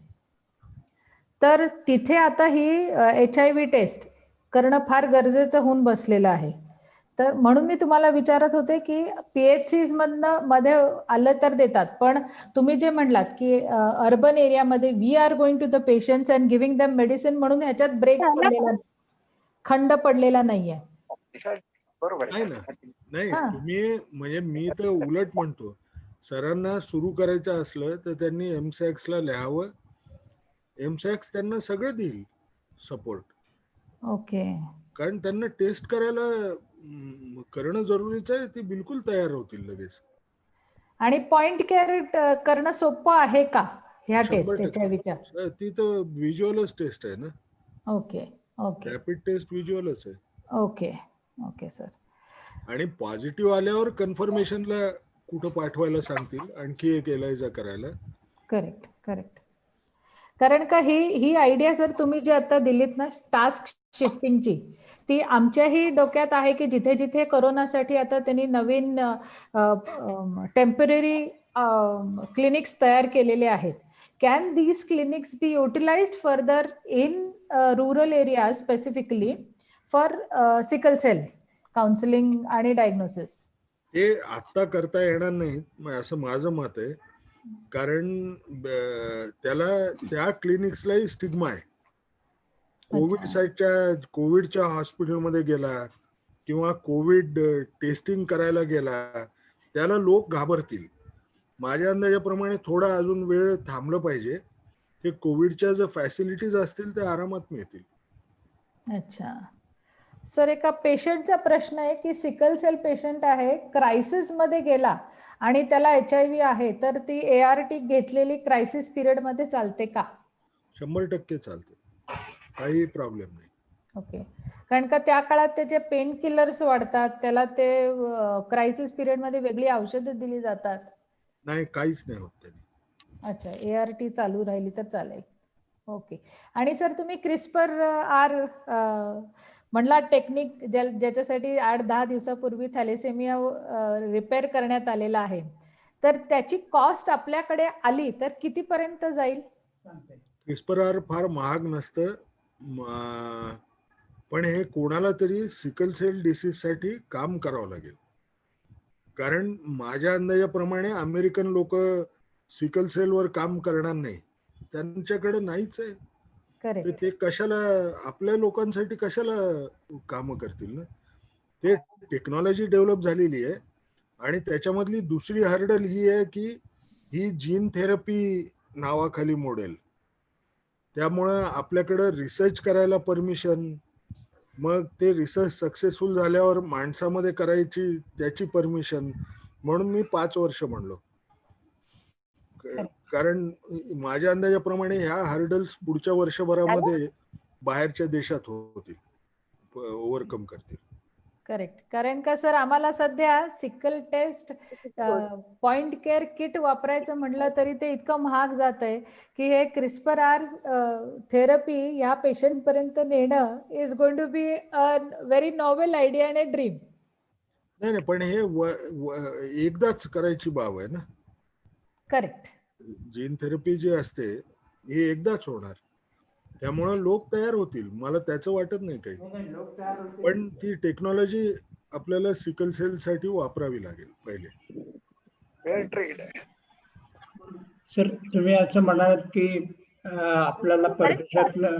तर तिथे आता ही HIV टेस्ट करणं फार गरजेचं होऊन बसलेलं आहे. तर म्हणून मी तुम्हाला विचारत होते की PHCs मधनं मध्ये आलं तर देतात, पण तुम्ही जे म्हणलात की अर्बन एरियामध्ये we are going to the patients and giving them medicine, म्हणून ह्याच्यात ब्रेक पडलेला, खंड पडलेला नाहीये. नाही ना, नाही, तुम्ही म्हणजे मी तर उलट म्हणतो, सरांना सुरू करायचं असलं तर त्यांनी MSACS ला लिहावं. MSACS त्यांना सगळं देईल सपोर्ट. ओके. कारण त्यांना टेस्ट करायला करणं जरुरीचं आहे, ते बिलकुल तयार होतील लगेच. आणि पॉइंट केअर करणं सोपं आहे का ह्या टेस्ट? ती तर व्हिज्युअलच टेस्ट आहे ना. Okay okay. रॅपिड टेस्ट व्हिज्युअलच आहे. Okay okay sir. आणि पॉझिटिव्ह आल्यावर कन्फर्मेशनला कुठं पाठवायला सांगतील, आणखी एक एलायझा करायला. Correct correct. कारण का ही आयडिया सर तुम्ही जी आता दिलीत ना टास्क शिफ्टिंगची, ती आमच्याही डोक्यात आहे की जिथे जिथे कोरोनासाठी आता त्यांनी नवीन टेम्पररी क्लिनिक्स तयार केलेले आहेत, can these clinics be utilised further in rural area specifically for sickle cell counselling आणि डायग्नोसिस? हे आता करता येणार नाही असं माझं मत आहे, कारण त्याला त्या क्लिनिक्सलाही स्टिग्मा आहे. कोविडच्या हॉस्पिटलमध्ये गेला किंवा कोविड टेस्टिंग करायला गेला, त्याला लोक घाबरतील. माझ्या अंदाजाप्रमाणे थोडा अजून वेळ थांबलं पाहिजे. ते कोविडच्या जर फॅसिलिटीज असतील ते आरामात मिळतील. अच्छा. सर एका पेशंटचा प्रश्न आहे की सिकल सेल पेशंट आहे, क्रायसिस मध्ये गेला आणि त्याला HIV आहे, तर ती ART घेतलेली क्रायसिस पिरियड मध्ये चालते का? 100% चालते, काही प्रॉब्लेम नाही. ओके. कारण का त्या काळात त्याचे पेन किलर्स वाढतात, त्याला ते क्रायसिस पिरियड मध्ये वेगळी औषधं दिली जातात. नाही, काहीच नाही होत त्याने. अच्छा, ART चालू राहिली तर चालेल. ओके. आणि सर तुम्ही CRISPR-R म्हणला टेक्निक ज्याच्यासाठी 8-10 दिवसापूर्वी थॅलेसेमिया रिपेअर करण्यात आलेला आहे, तर त्याची कॉस्ट आपल्याकडे आली तर कितीपर्यंत जाईल? CRISPR फार महाग नसतं, पण हे कोणाला तरी सिकल सेल डिसीज साठी काम करावं लागेल. कारण माझ्या अंदाजाप्रमाणे अमेरिकन लोक सिकल सेलवर काम करणार नाही, त्यांच्याकडे नाहीच आहे. तर करेक्ट. ते कशाला आपल्या लोकांसाठी कशाला काम करतील ना. ते टेक्नॉलॉजी डेव्हलप झालेली आहे आणि त्याच्यामधली दुसरी हर्डल ही आहे की ही जीन थेरपी नावाखाली मॉडेल, त्यामुळं आपल्याकडं रिसर्च करायला परमिशन, मग ते रिसर्च सक्सेसफुल झाल्यावर माणसामध्ये करायची त्याची परमिशन, म्हणून मी 5 वर्ष म्हणलो. कारण माझ्या अंदाजाप्रमाणे ह्या हर्डल्स पुढच्या वर्षभरामध्ये बाहेरच्या देशात होतील, ओव्हरकम करतील. करेक्ट. कारण का सर आम्हाला सध्या sickle test point care kit वापरायचं म्हटलं तरी ते इतकं महाग जात आहे की हे CRISPR-R थेरपी या पेशंट पर्यंत नेणं is going to be a very novel idea and a dream. नाही नाही, पण हे एकदाच करायची बाब आहे ना. करेक्ट. जीन थेरपी जी असते ही एकदाच होणार, त्यामुळं लोक तयार होतील, मला त्याचं वाटत नाही काही. पण ती टेक्नॉलॉजी आपल्याला सिकल सेल साठी वापरावी लागेल पहिले. सर तुम्ही असं म्हणाल की आपल्याला परदेशातलं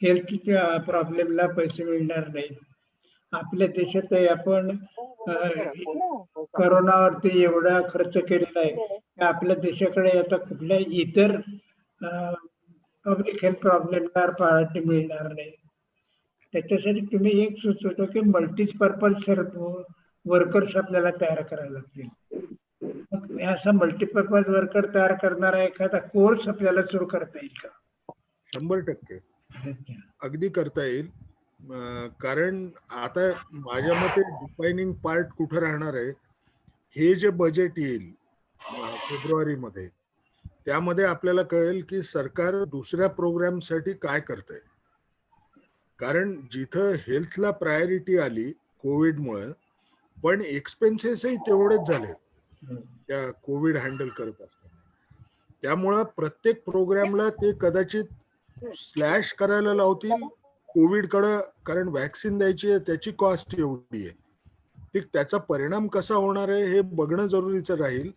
हेल्थ प्रॉब्लेमला पैसे मिळणार नाही. आपल्या देशात आपण करोनावरती एवढा खर्च केलेला आहे की आपल्या देशाकडे आता कुठल्या इतर पब्लिक हेल्थ प्रॉब्लेमला प्रायोरिटी मिळणार नाही. त्याच्यासाठी तुम्ही एक सुचवतो की मल्टीपर्पज वर्कर्स आपल्याला तयार करायला लागतील. मग असा मल्टीपर्पज वर्कर तयार करणारा एखादा कोर्स आपल्याला सुरू करता येईल का? 100% अगदी करता येईल. कारण आता माझ्या मते डिफायनिंग पार्ट कुठं राहणार आहे, हे जे बजेट येईल फेब्रुवारीमध्ये, त्यामध्ये आपल्याला कळेल की सरकार दुसऱ्या प्रोग्रामसाठी काय करतंय. कारण जिथं हेल्थला प्रायोरिटी आली कोविडमुळे, पण एक्सपेन्सेसही तेवढेच झाले त्या कोविड हँडल करत असताना, त्यामुळं प्रत्येक प्रोग्रामला ते कदाचित स्लॅश करायला लावतील कोविडकडं, कारण व्हॅक्सिन द्यायची आहे त्याची कॉस्ट एवढी आहे. त्याचा परिणाम कसा होणार आहे हे बघणं जरुरीचं राहील.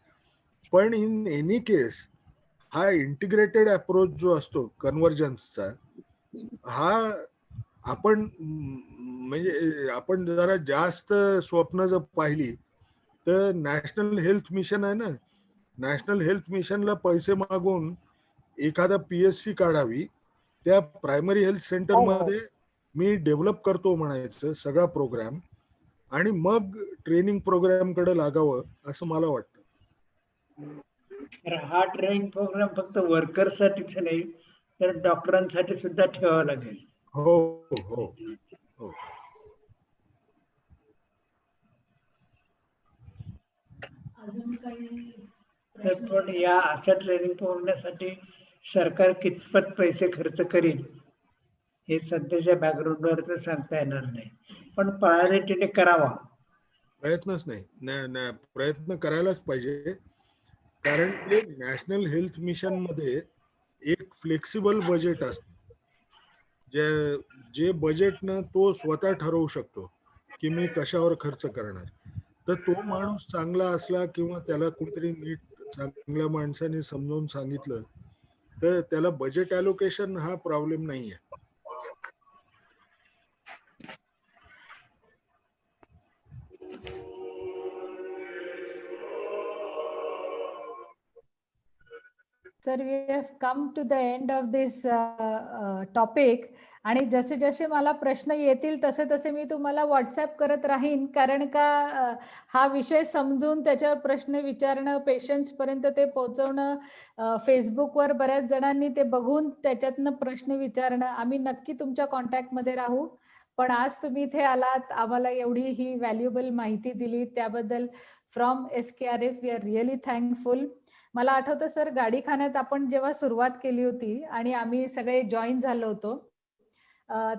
पण इन एनी केस हा इंटिग्रेटेड अप्रोच जो असतो कन्व्हर्जन्सचा, हा आपण म्हणजे आपण जरा जास्त स्वप्न जर पाहिली तर नॅशनल हेल्थ मिशन आहे ना, नॅशनल हेल्थ मिशनला पैसे मागून एखादा PSC काढावी, त्या प्रायमरी हेल्थ सेंटरमध्ये मी डेव्हलप करतो म्हणायचं सगळा प्रोग्राम, आणि मग ट्रेनिंग प्रोग्राम कडे लागावं असं मला वाटतं. हा ट्रेनिंग प्रोग्राम फक्त वर्करसाठीच नाही तर डॉक्टरांसाठी सुद्धा ठेवावा लागेल. हो हो हो. अजून काही तर पण या अशा ट्रेनिंग पोहोचण्यासाठी सरकार कितपत पैसे खर्च करील हे सध्याच्या बॅकग्राऊंडवर तर सांगता येणार नाही, पण प्रायोरिटीने करावा. प्रयत्नच नाही, प्रयत्न करायलाच पाहिजे. कारण ते नॅशनल हेल्थ मिशन मध्ये एक फ्लेक्सिबल बजेट असतं, जे बजेटनं तो स्वतः ठरवू शकतो की मी कशावर खर्च करणार. तर तो माणूस चांगला असला किंवा त्याला कुठेतरी नीट चांगल्या माणसाने समजावून सांगितलं तर त्याला बजेट अलोकेशन हा प्रॉब्लेम नाहीये. Sir, we have come to the end of this topic. आणि जसे जसे मला प्रश्न येतील तसे तसे मी तुम्हाला व्हॉट्सअप करत राहीन, कारण का हा विषय समजून त्याच्यावर प्रश्न विचारणं, पेशंट्स पर्यंत ते पोहोचवणं, फेसबुकवर बऱ्याच जणांनी ते बघून त्याच्यातनं प्रश्न विचारणं, आम्ही नक्की तुमच्या कॉन्टॅक्टमध्ये राहू. पण आज तुम्ही इथे आलात, आम्हाला एवढी ही व्हॅल्युएबल माहिती दिली, त्याबद्दल from SKRF we are really thankful. मला आठवतं सर, गाडीखान्यात आपण जेव्हा सुरुवात केली होती आणि आम्ही सगळे जॉईन झालो होतो,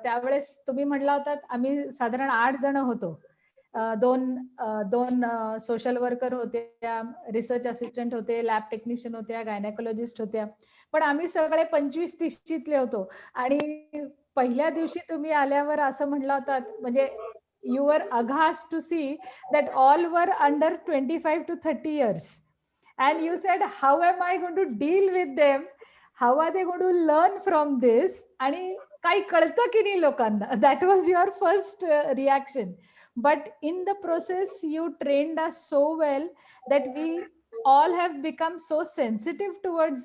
त्यावेळेस तुम्ही म्हटला होता आम्ही साधारण 8 जण होतो. दोन सोशल वर्कर होत्या, रिसर्च असिस्टंट होते, लॅब टेक्निशियन होत्या, गायनेकोलॉजिस्ट होत्या, पण आम्ही सगळे 25-30 होतो. आणि पहिल्या दिवशी तुम्ही आल्यावर असं म्हटलं होतं, म्हणजे you were aghast to see that all were under 25 to 30 years. And you said, how am I going to deal with them? How are they going to learn from this? आणि काही कळतं की नाही लोकांना? That was your first reaction. But in the process, you trained us so well that we all have become so sensitive towards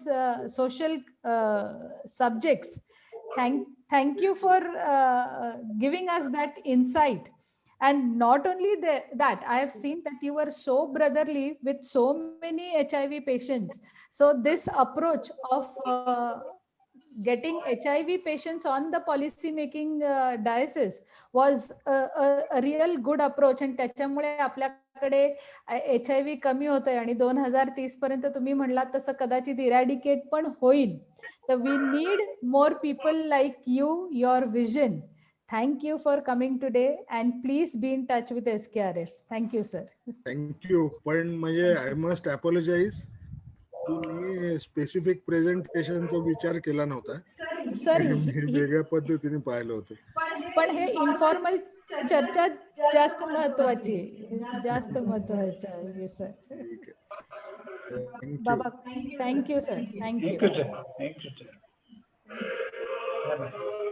social subjects. Thank you for giving us that insight. And not only that, I have seen that you were so brotherly with so many HIV patients. So this approach of getting HIV patients on the policy making diocese was a real good approach. And त्याच्यामुळे आपल्याकडे HIV कमी होतंय आणि 2030 पर्यंत तुम्ही म्हणलात तसं कदाचित इरॅडिकेट पण होईल. तर we need more people like you, your vision. Thank you for coming today, and please be in touch with SKRF. Thank you, sir. Thank you. पण म्हणजे I must apologize. तुम्ही स्पेसिफिक प्रेझेंटेशनचा विचार केला नव्हता. सर, मी वेगळ्या पद्धतीने पाहिलं होतं. पण हे इन्फॉर्मल चर्चा जास्त महत्वाची आहे सर. ठीक आहे. बाबा, thank you sir. Thank you. Thank you, sir. Bye-bye.